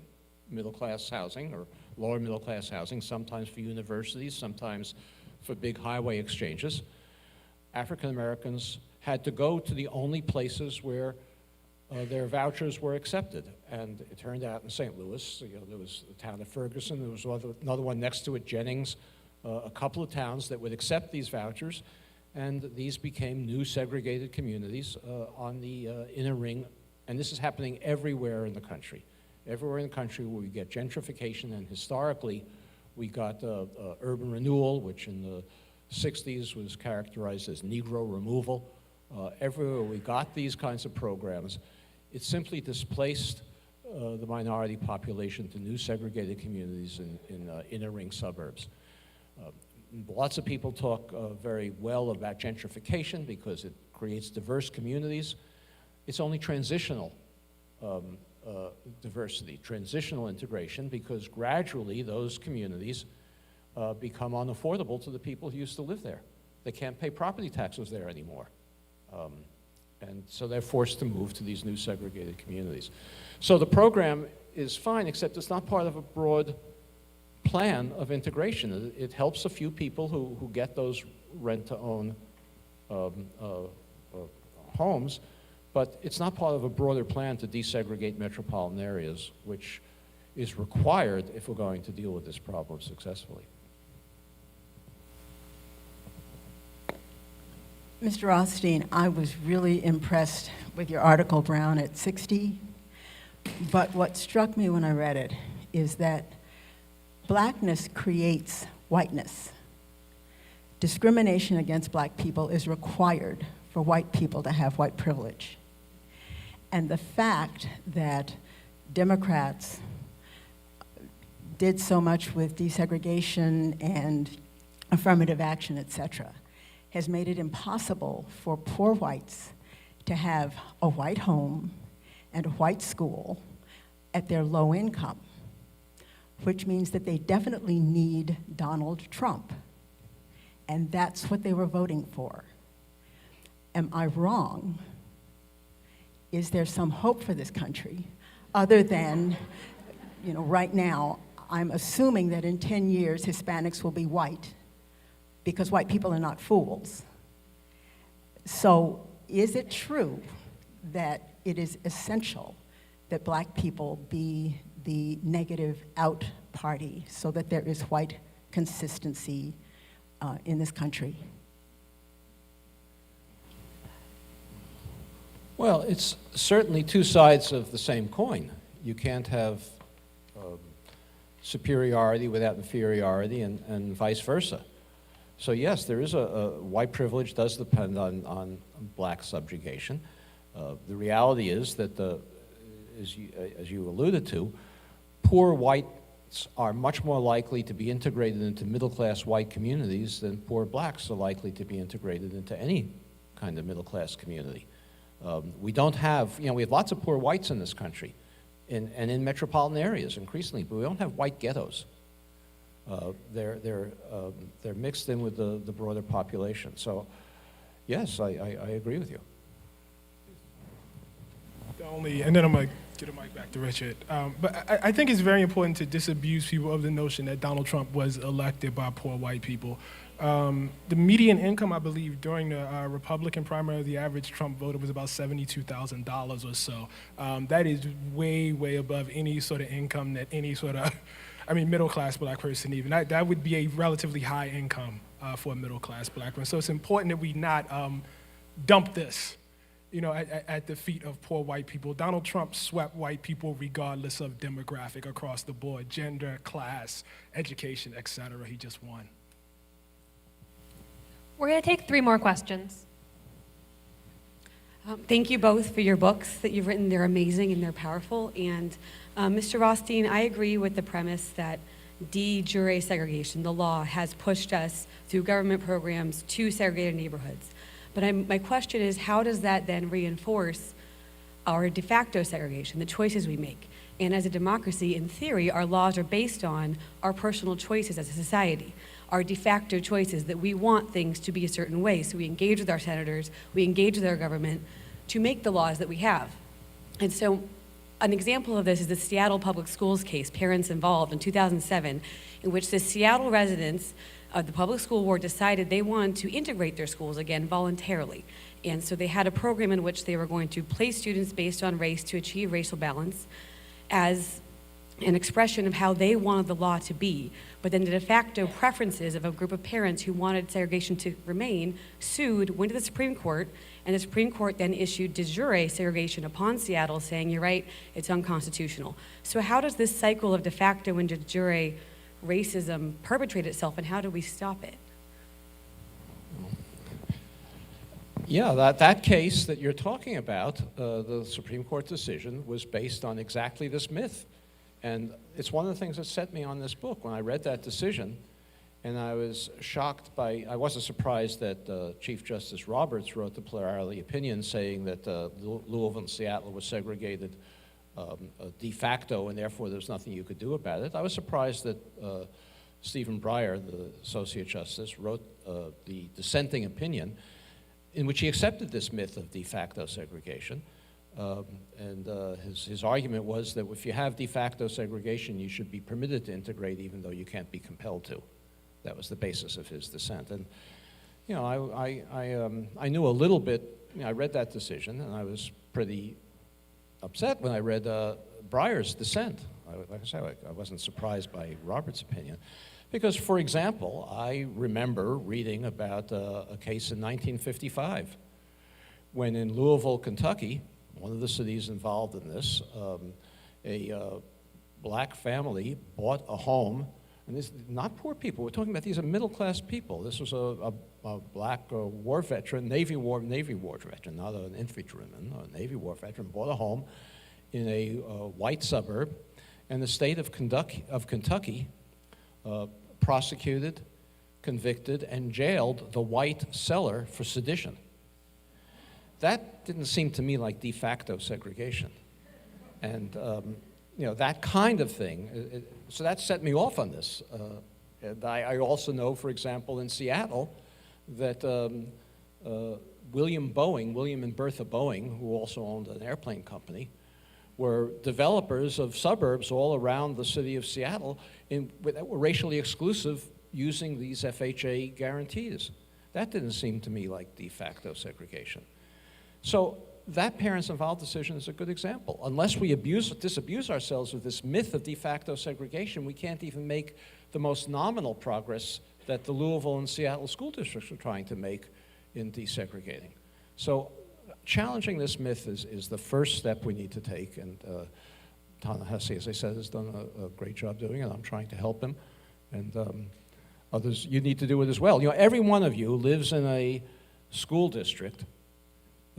middle-class housing or lower middle-class housing, sometimes for universities, sometimes for big highway exchanges, African-Americans had to go to the only places where their vouchers were accepted. And it turned out in St. Louis, there was the town of Ferguson, there was another one next to it, Jennings, a couple of towns that would accept these vouchers, and these became new segregated communities on the inner ring. And this is happening everywhere in the country. Everywhere in the country where we get gentrification, and historically we got urban renewal, which in the 60s was characterized as Negro removal. Everywhere we got these kinds of programs, it simply displaced the minority population to new segregated communities in inner ring suburbs. Lots of people talk very well about gentrification because it creates diverse communities. It's only transitional diversity, transitional integration, because gradually those communities become unaffordable to the people who used to live there. They can't pay property taxes there anymore. And so they're forced to move to these new segregated communities. So the program is fine, except it's not part of a broad plan of integration. It helps a few people who get those rent-to-own homes, But it's not part of a broader plan to desegregate metropolitan areas, which is required if we're going to deal with this problem successfully. Mr. Rothstein, I was really impressed with your article, Brown at 60. But what struck me when I read it is that blackness creates whiteness. Discrimination against black people is required for white people to have white privilege. And the fact that Democrats did so much with desegregation and affirmative action, et cetera, has made it impossible for poor whites to have a white home and a white school at their low income, which means that they definitely need Donald Trump. And that's what they were voting for. Am I wrong? Is there some hope for this country other than, right now, I'm assuming that in 10 years, Hispanics will be white because white people are not fools. So is it true that it is essential that black people be the negative out party so that there is white consistency in this country? Well, it's certainly two sides of the same coin. You can't have superiority without inferiority and vice versa. So yes, there is a white privilege does depend on black subjugation. The reality is that, as you alluded to, poor whites are much more likely to be integrated into middle-class white communities than poor blacks are likely to be integrated into any kind of middle-class community. We don't have, we have lots of poor whites in this country, and in metropolitan areas increasingly, but we don't have white ghettos. They're mixed in with the broader population. So, yes, I agree with you. And then I'm going to get a mic back to Richard. But I think it's very important to disabuse people of the notion that Donald Trump was elected by poor white people. The median income, I believe, during the Republican primary, the average Trump voter was about $72,000 or so. That is way, way above any sort of income that any sort of, middle-class black person even. That would be a relatively high income for a middle-class black person. So it's important that we not dump this, at the feet of poor white people. Donald Trump swept white people regardless of demographic across the board, gender, class, education, et cetera. He just won. We're going to take 3 more questions. Thank you both for your books that you've written. They're amazing and they're powerful. And Mr. Rothstein, I agree with the premise that de jure segregation, the law, has pushed us through government programs to segregated neighborhoods. But my question is, how does that then reinforce our de facto segregation, the choices we make? And as a democracy, in theory, our laws are based on our personal choices as a society, our de facto choices that we want things to be a certain way. So we engage with our senators, we engage with our government to make the laws that we have. And so an example of this is the Seattle Public Schools case, Parents Involved, in 2007, in which the Seattle residents of the public school board decided they wanted to integrate their schools again voluntarily. And so they had a program in which they were going to place students based on race to achieve racial balance as an expression of how they wanted the law to be. But then the de facto preferences of a group of parents who wanted segregation to remain sued, went to the Supreme Court, and the Supreme Court then issued de jure segregation upon Seattle, saying, you're right, it's unconstitutional. So how does this cycle of de facto and de jure racism perpetrate itself, and how do we stop it? Yeah, that case that you're talking about, the Supreme Court decision, was based on exactly this myth. And it's one of the things that set me on this book. When I read that decision, and I was shocked by, I wasn't surprised that Chief Justice Roberts wrote the plurality opinion saying that Louisville and Seattle was segregated de facto, and therefore there's nothing you could do about it. I was surprised that Stephen Breyer, the Associate Justice, wrote the dissenting opinion in which he accepted this myth of de facto segregation. His argument was that if you have de facto segregation, you should be permitted to integrate even though you can't be compelled to. That was the basis of his dissent. And I knew a little bit, I read that decision, and I was pretty upset when I read Breyer's dissent. Like I said, I wasn't surprised by Robert's opinion. Because, for example, I remember reading about a case in 1955 when in Louisville, Kentucky, one of the cities involved in this, a black family bought a home, and this not poor people. We're talking about these are middle-class people. This was a black war veteran, Navy war veteran, not an infantryman, a Navy war veteran, bought a home in a white suburb, and the state of Kentucky prosecuted, convicted, and jailed the white seller for sedition. That didn't seem to me like de facto segregation. And that kind of thing, so that set me off on this. And I also know, for example, in Seattle, that William and Bertha Boeing, who also owned an airplane company, were developers of suburbs all around the city of Seattle that were racially exclusive using these FHA guarantees. That didn't seem to me like de facto segregation. So that parents-involved decision is a good example. Unless we disabuse ourselves of this myth of de facto segregation, we can't even make the most nominal progress that the Louisville and Seattle school districts are trying to make in desegregating. So challenging this myth is the first step we need to take, and Ta-Nehisi, as I said, has done a great job doing it. I'm trying to help him, and others, you need to do it as well. Every one of you lives in a school district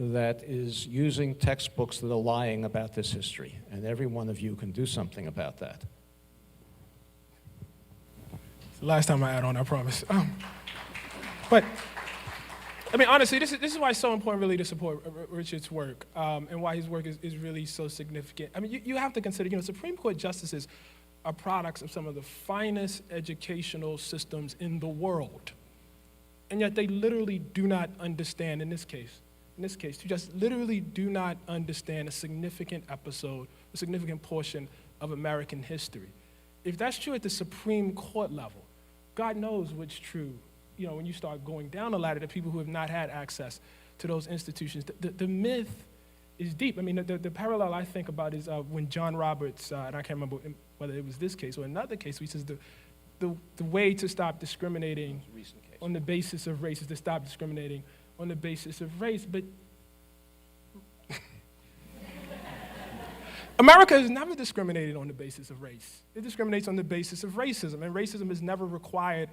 that is using textbooks that are lying about this history, and every one of you can do something about that. It's the last time I add on, I promise. But, I mean, honestly, this is why it's so important really to support Richard's work, and why his work is really so significant. I mean, you have to consider, Supreme Court justices are products of some of the finest educational systems in the world, and yet they literally do not understand, in this case, you just literally do not understand a significant episode, a significant portion of American history. If that's true at the Supreme Court level, God knows what's true, when you start going down the ladder to people who have not had access to those institutions. The myth is deep. I mean, the parallel I think about is when John Roberts, and I can't remember whether it was this case or another case, he says the way to stop discriminating on the basis of race is to stop discriminating on the basis of race, but America has never discriminated on the basis of race. It discriminates on the basis of racism, and racism has never required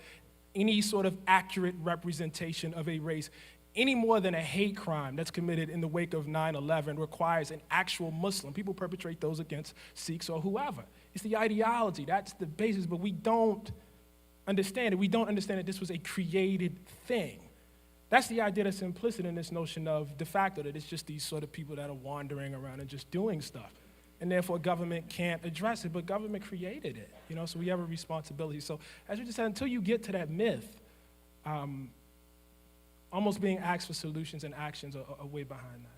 any sort of accurate representation of a race, any more than a hate crime that's committed in the wake of 9/11 requires an actual Muslim. People perpetrate those against Sikhs or whoever. It's the ideology, that's the basis, but we don't understand it. We don't understand that this was a created thing. That's the idea that's implicit in this notion of de facto, that it's just these sort of people that are wandering around and just doing stuff. And therefore, government can't address it, but government created it, so we have a responsibility. So as you just said, until you get to that myth, almost being asked for solutions and actions are way behind that.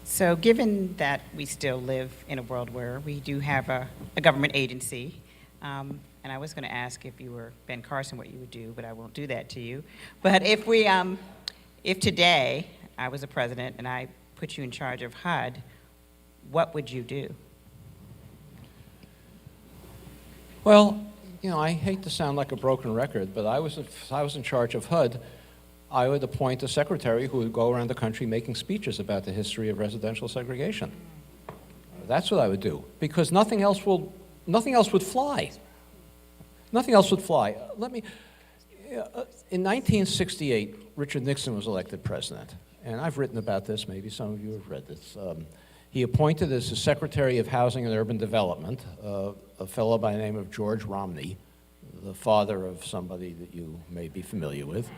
So given that we still live in a world where we do have a government agency, and I was going to ask if you were Ben Carson what you would do, but I won't do that to you. But if today I was a president and I put you in charge of HUD, what would you do? Well, I hate to sound like a broken record, but if I was in charge of HUD, I would appoint a secretary who would go around the country making speeches about the history of residential segregation. That's what I would do, because nothing else would fly. Nothing else would fly. In 1968, Richard Nixon was elected president, and I've written about this, maybe some of you have read this. He appointed as the Secretary of Housing and Urban Development a fellow by the name of George Romney, the father of somebody that you may be familiar with.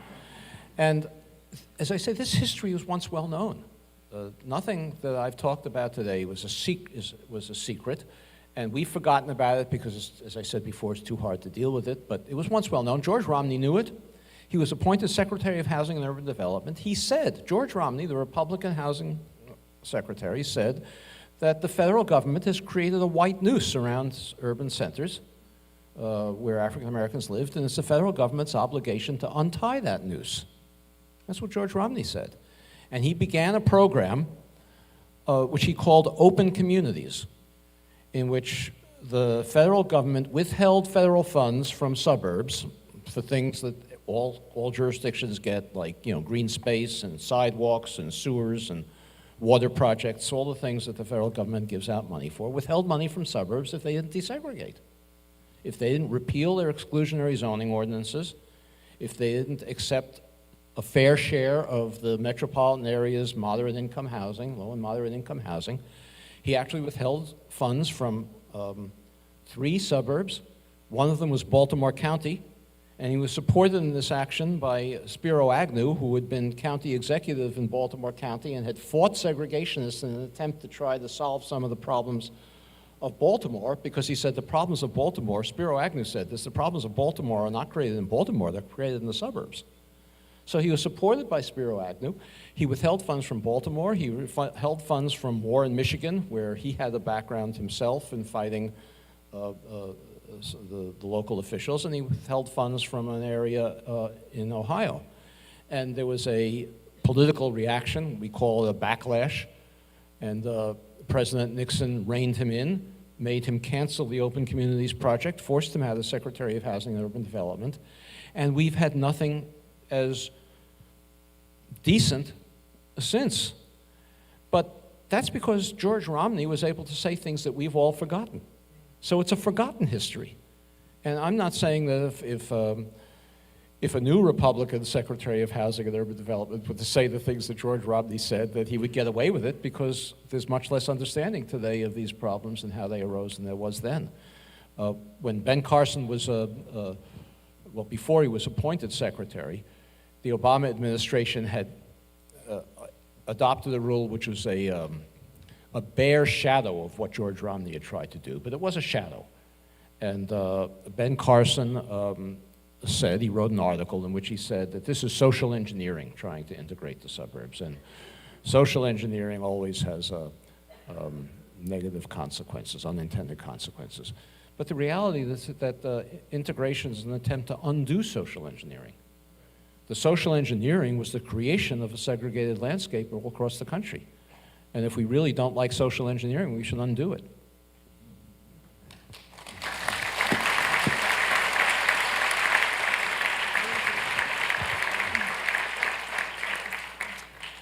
And as I say, this history was once well known. Nothing that I've talked about today was a secret, and we've forgotten about it because, as I said before, it's too hard to deal with it, but it was once well known. George Romney knew it. He was appointed Secretary of Housing and Urban Development. He said, George Romney, the Republican housing secretary, said that the federal government has created a white noose around urban centers where African Americans lived, and it's the federal government's obligation to untie that noose. That's what George Romney said. And he began a program which he called Open Communities, in which the federal government withheld federal funds from suburbs for things that all jurisdictions get, like, you know, green space and sidewalks and sewers and water projects, all the things that the federal government gives out money for, withheld money from suburbs if they didn't desegregate. If they didn't repeal their exclusionary zoning ordinances, if they didn't accept a fair share of the metropolitan area's moderate income housing, low and moderate income housing, he actually withheld funds from 3 suburbs. One of them was Baltimore County, and he was supported in this action by Spiro Agnew, who had been county executive in Baltimore County and had fought segregationists in an attempt to try to solve some of the problems of Baltimore, because he said the problems of Baltimore, Spiro Agnew said this, the problems of Baltimore are not created in Baltimore, they're created in the suburbs. So he was supported by Spiro Agnew. He withheld funds from Baltimore. He withheld funds from Warren, Michigan, where he had a background himself in fighting the local officials, and he withheld funds from an area in Ohio. And there was a political reaction, we call it a backlash, and President Nixon reined him in, made him cancel the Open Communities Project, forced him out as Secretary of Housing and Urban Development, and we've had nothing as decent since. But that's because George Romney was able to say things that we've all forgotten. So it's a forgotten history. And I'm not saying that if a new Republican Secretary of Housing and Urban Development were to say the things that George Romney said, that he would get away with it, because there's much less understanding today of these problems and how they arose than there was then. When Ben Carson was, before he was appointed Secretary, the Obama administration had adopted a rule which was a bare shadow of what George Romney had tried to do, but it was a shadow. And Ben Carson said, he wrote an article in which he said that this is social engineering, trying to integrate the suburbs. And social engineering always has negative consequences, unintended consequences. But the reality is that integration is an attempt to undo social engineering. The social engineering was the creation of a segregated landscape all across the country. And if we really don't like social engineering, we should undo it.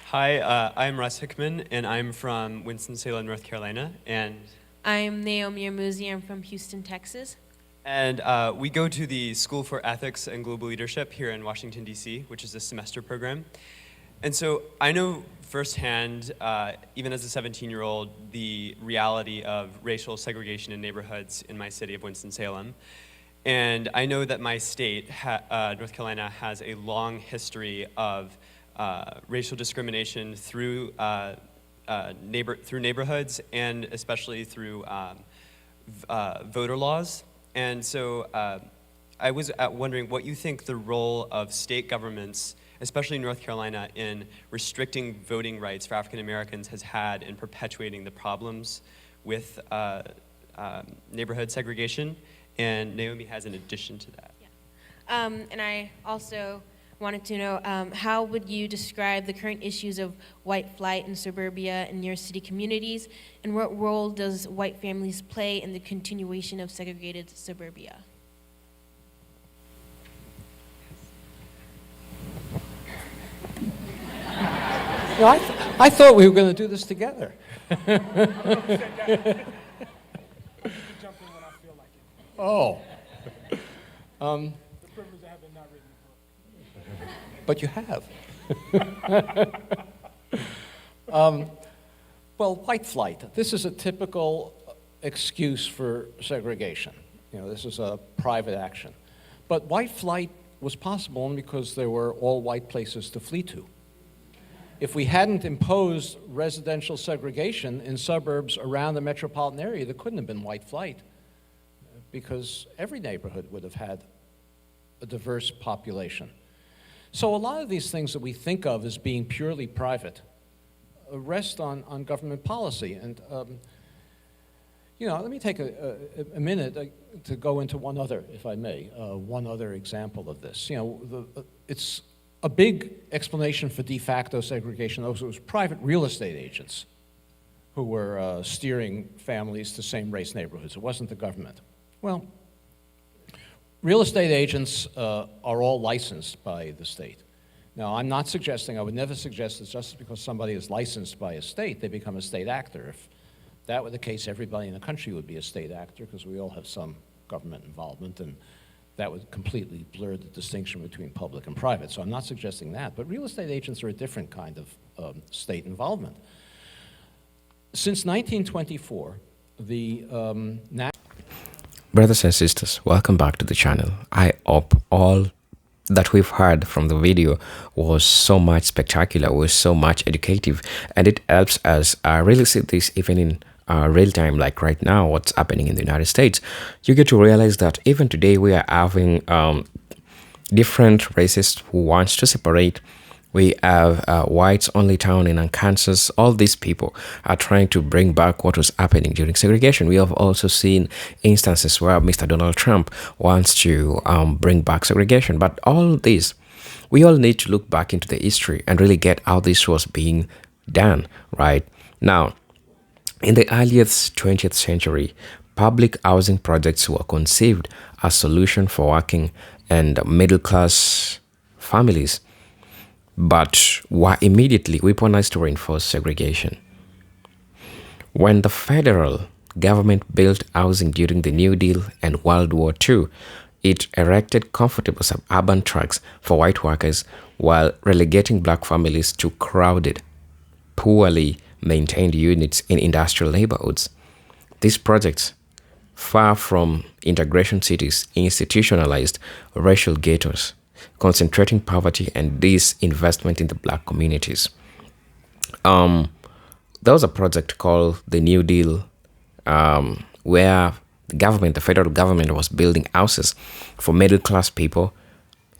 Hi, I'm Russ Hickman, and I'm from Winston-Salem, North Carolina. And I'm Naomi Armuzi. I'm from Houston, Texas. And we go to the School for Ethics and Global Leadership here in Washington, D.C., which is a semester program. And so I know firsthand, even as a 17-year-old, the reality of racial segregation in neighborhoods in my city of Winston-Salem. And I know that my state, North Carolina, has a long history of racial discrimination through neighborhoods, and especially through voter laws. And so I was wondering what you think the role of state governments, especially North Carolina, in restricting voting rights for African Americans has had in perpetuating the problems with neighborhood segregation. And Naomi has an addition to that. Yeah. And I also wanted to know, how would you describe the current issues of white flight in suburbia and near city communities, and what role does white families play in the continuation of segregated suburbia? You know, I thought we were going to do this together. Oh. The privilege of having not written the book. But you have. Well, white flight. This is a typical excuse for segregation. You know, this is a private action. But white flight was possible only because there were all white places to flee to. If we hadn't imposed residential segregation in suburbs around the metropolitan area, there couldn't have been white flight, because every neighborhood would have had a diverse population. So a lot of these things that we think of as being purely private rest on government policy. And you know, let me take a minute to go into one other, if I may, one other example of this. You know, it's a big explanation for de facto segregation was it was private real estate agents who were steering families to same-race neighborhoods. It wasn't the government. Well, real estate agents are all licensed by the state. Now, I'm not suggesting, I would never suggest that just because somebody is licensed by a state, they become a state actor. If that were the case, everybody in the country would be a state actor because we all have some government involvement, and that would completely blur the distinction between public and private. So I'm not suggesting that, but real estate agents are a different kind of state involvement. Since 1924, the Brothers and sisters, welcome back to the channel. I hope all that we've heard from the video was so much spectacular, was so much educative, and it helps us really see this even in real time, like right now, what's happening in the United States. You get to realize that even today we are having different races who wants to separate. We have whites only town in Kansas. All these people are trying to bring back what was happening during segregation. We have also seen instances where Mr. Donald Trump wants to bring back segregation. But all this, we all need to look back into the history and really get how this was being done, right? Now, in the earliest 20th century, public housing projects were conceived as a solution for working and middle-class families, but were immediately weaponized to reinforce segregation. When the federal government built housing during the New Deal and World War II, it erected comfortable suburban tracts for white workers while relegating black families to crowded, poorly maintained units in industrial neighborhoods. These projects, far from integration cities, institutionalized racial ghettos, concentrating poverty and disinvestment in the black communities. There was a project called the New Deal, where the federal government was building houses for middle-class people.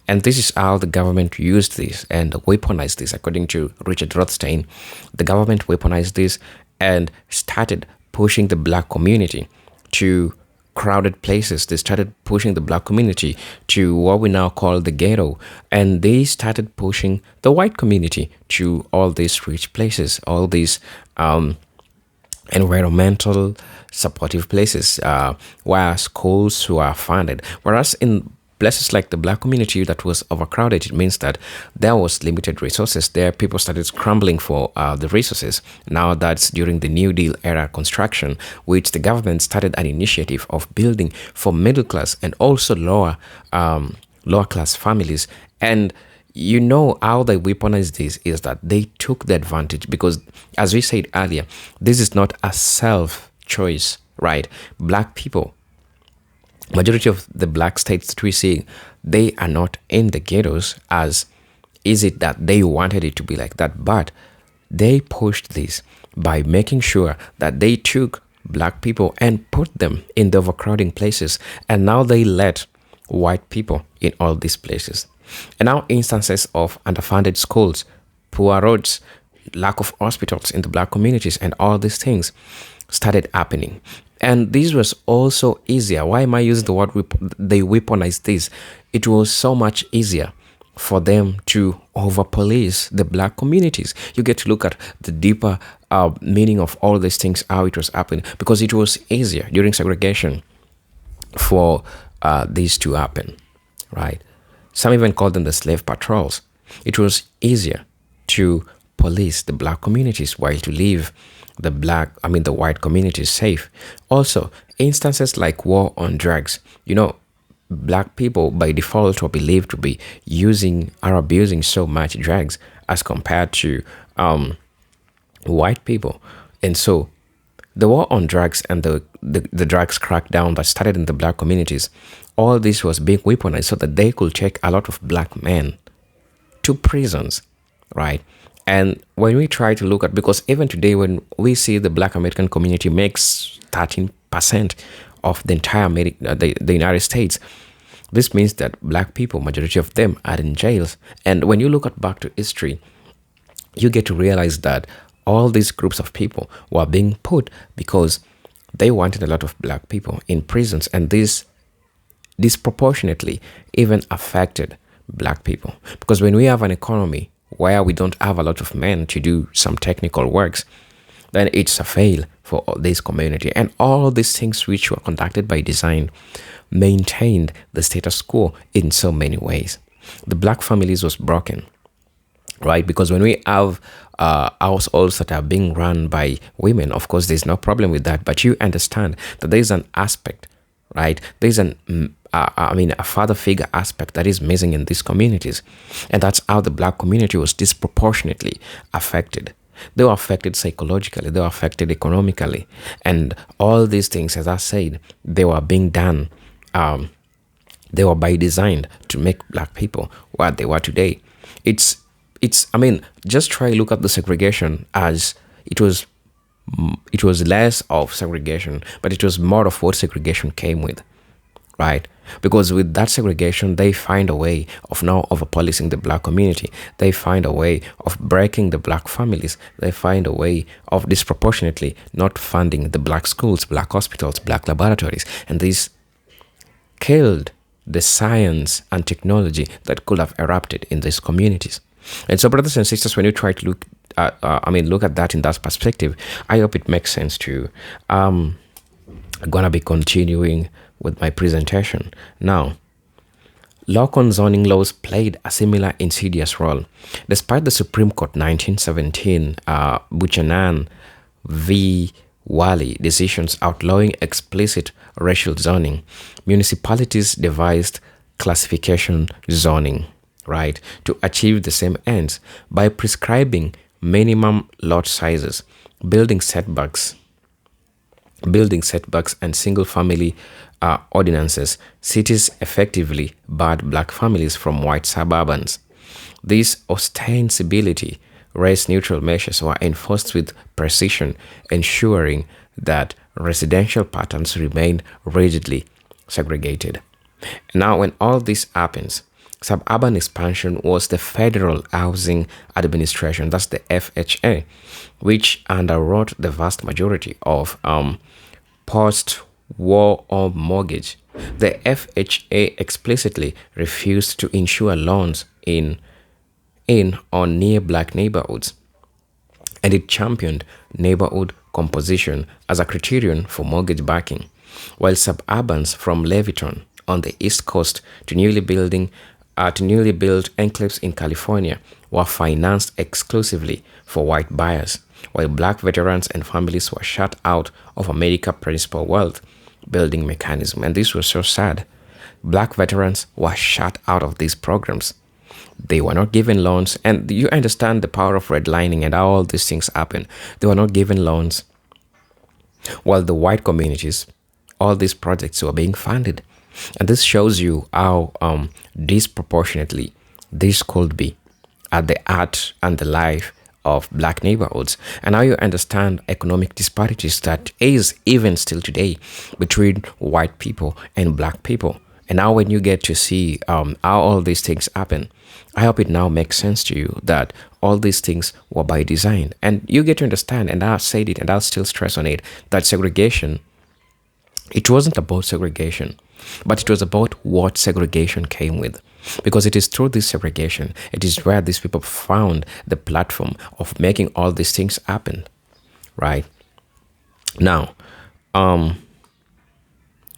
And this is how the government used this and weaponized this. According to Richard Rothstein, the government weaponized this and started pushing the black community to crowded places. They started pushing the black community to what we now call the ghetto. And they started pushing the white community to all these rich places, all these environmental supportive places where schools were funded. Whereas in places like the black community that was overcrowded, it means that there was limited resources there. People started scrambling for the resources. Now that's during the New Deal era construction, which the government started an initiative of building for middle class and also lower class families. And you know how they weaponized this is that they took the advantage because, as we said earlier, this is not a self-choice, right? Black people, majority of the black states that we see, they are not in the ghettos as is it that they wanted it to be like that, but they pushed this by making sure that they took black people and put them in the overcrowding places, and now they let white people in all these places. And now instances of underfunded schools, poor roads, lack of hospitals in the black communities, and all these things started happening. And this was also easier. Why am I using the word they weaponized this? It was so much easier for them to over-police the black communities. You get to look at the deeper meaning of all these things, how it was happening, because it was easier during segregation for this to happen, right? Some even called them the slave patrols. It was easier to police the black communities while to leave the white communities safe. Also, instances like war on drugs. You know, black people by default were believed to be are abusing so much drugs as compared to white people. And so the war on drugs and the drugs crackdown that started in the black communities, all this was being weaponized so that they could take a lot of black men to prisons, right? And when we try to look at, because even today when we see the black American community makes 13% of the entire the United States, this means that black people, majority of them, are in jails. And when you look back to history, you get to realize that all these groups of people were being put because they wanted a lot of black people in prisons, and this disproportionately even affected black people. Because when we have an economy where we don't have a lot of men to do some technical works, then it's a fail for this community. And all these things which were conducted by design maintained the status quo in so many ways. The black families was broken, right? Because when we have households that are being run by women, of course, there's no problem with that. But you understand that there's an aspect, right? There's a father figure aspect that is missing in these communities. And that's how the black community was disproportionately affected. They were affected psychologically, they were affected economically. And all these things, as I said, they were being done. They were by design to make black people what they were today. Just try look at the segregation as it was less of segregation, but it was more of what segregation came with, right? Because with that segregation, they find a way of now overpolicing the black community. They find a way of breaking the black families. They find a way of disproportionately not funding the black schools, black hospitals, black laboratories. And this killed the science and technology that could have erupted in these communities. And so, brothers and sisters, when you try to look at that in that perspective, I hope it makes sense to you. I'm gonna be continuing with my presentation now. Local zoning laws played a similar insidious role. Despite the Supreme Court 1917 Buchanan v. Wally decisions outlawing explicit racial zoning, municipalities devised classification zoning, right, to achieve the same ends by prescribing minimum lot sizes, building setbacks, and single-family ordinances. Cities effectively barred black families from white suburbans. These ostensibly race-neutral measures were enforced with precision, ensuring that residential patterns remained rigidly segregated. Now, when all this happens, suburban expansion was the Federal Housing Administration, that's the FHA, which underwrote the vast majority of post-war home mortgage. The FHA explicitly refused to insure loans in or near black neighborhoods, and it championed neighborhood composition as a criterion for mortgage backing, while suburbans from Leviton on the East Coast to newly built enclaves in California were financed exclusively for white buyers, while black veterans and families were shut out of America's principal wealth building mechanism. And this was so sad. Black veterans were shut out of these programs. They were not given loans, and you understand the power of redlining and how all these things happen. They were not given loans, while the white communities, all these projects were being funded. And this shows you how disproportionately this could be at the heart and the life of black neighborhoods, and how you understand economic disparities that is even still today between white people and black people. And now when you get to see how all these things happen, I hope it now makes sense to you that all these things were by design. And you get to understand, and I've said it and I'll still stress on it, that segregation, it wasn't about segregation, but it was about what segregation came with. Because it is through this segregation, it is where these people found the platform of making all these things happen, right? Now,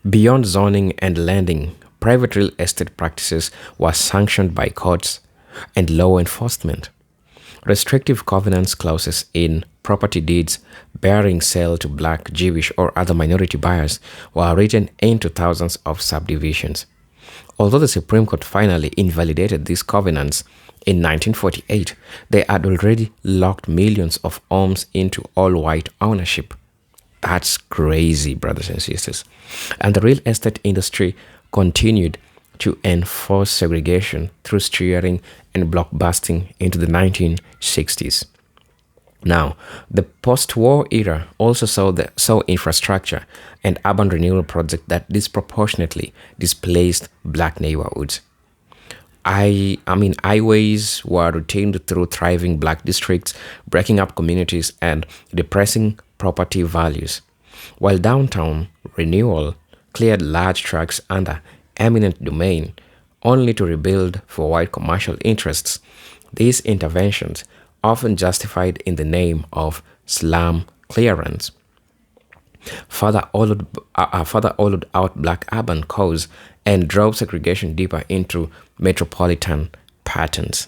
beyond zoning and lending, private real estate practices were sanctioned by courts and law enforcement. Restrictive covenants clauses in property deeds bearing sale to black, Jewish, or other minority buyers were written into thousands of subdivisions. Although the Supreme Court finally invalidated these covenants in 1948, they had already locked millions of homes into all-white ownership. That's crazy, brothers and sisters. And the real estate industry continued to enforce segregation through steering and blockbusting into the 1960s. Now, the post-war era also saw infrastructure and urban renewal projects that disproportionately displaced black neighborhoods. Highways were retained through thriving black districts, breaking up communities and depressing property values, while downtown renewal cleared large tracts under eminent domain only to rebuild for white commercial interests. These interventions, often justified in the name of slum clearance, further hollowed out black urban cores and drove segregation deeper into metropolitan patterns.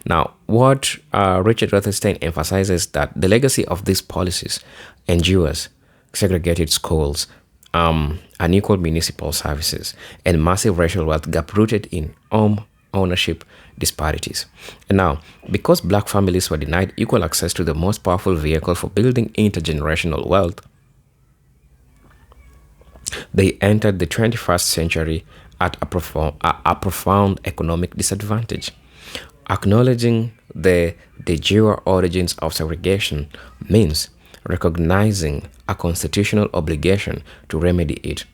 Now, what Richard Rothenstein emphasizes that the legacy of these policies endures: segregated schools, unequal municipal services, and massive racial wealth gap rooted in home ownership disparities. And now, because black families were denied equal access to the most powerful vehicle for building intergenerational wealth, they entered the 21st century at a profound economic disadvantage. Acknowledging the de jure origins of segregation means recognizing a constitutional obligation to remedy it.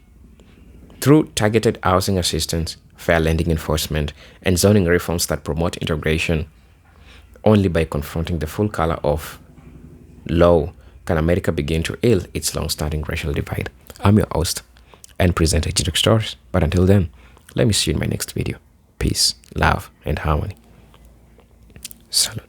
Through targeted housing assistance, fair lending enforcement, and zoning reforms that promote integration, only by confronting the full color of law can America begin to heal its long-standing racial divide. I'm your host and presenter, Jidok Stories. But until then, let me see you in my next video. Peace, love, and harmony. Salute.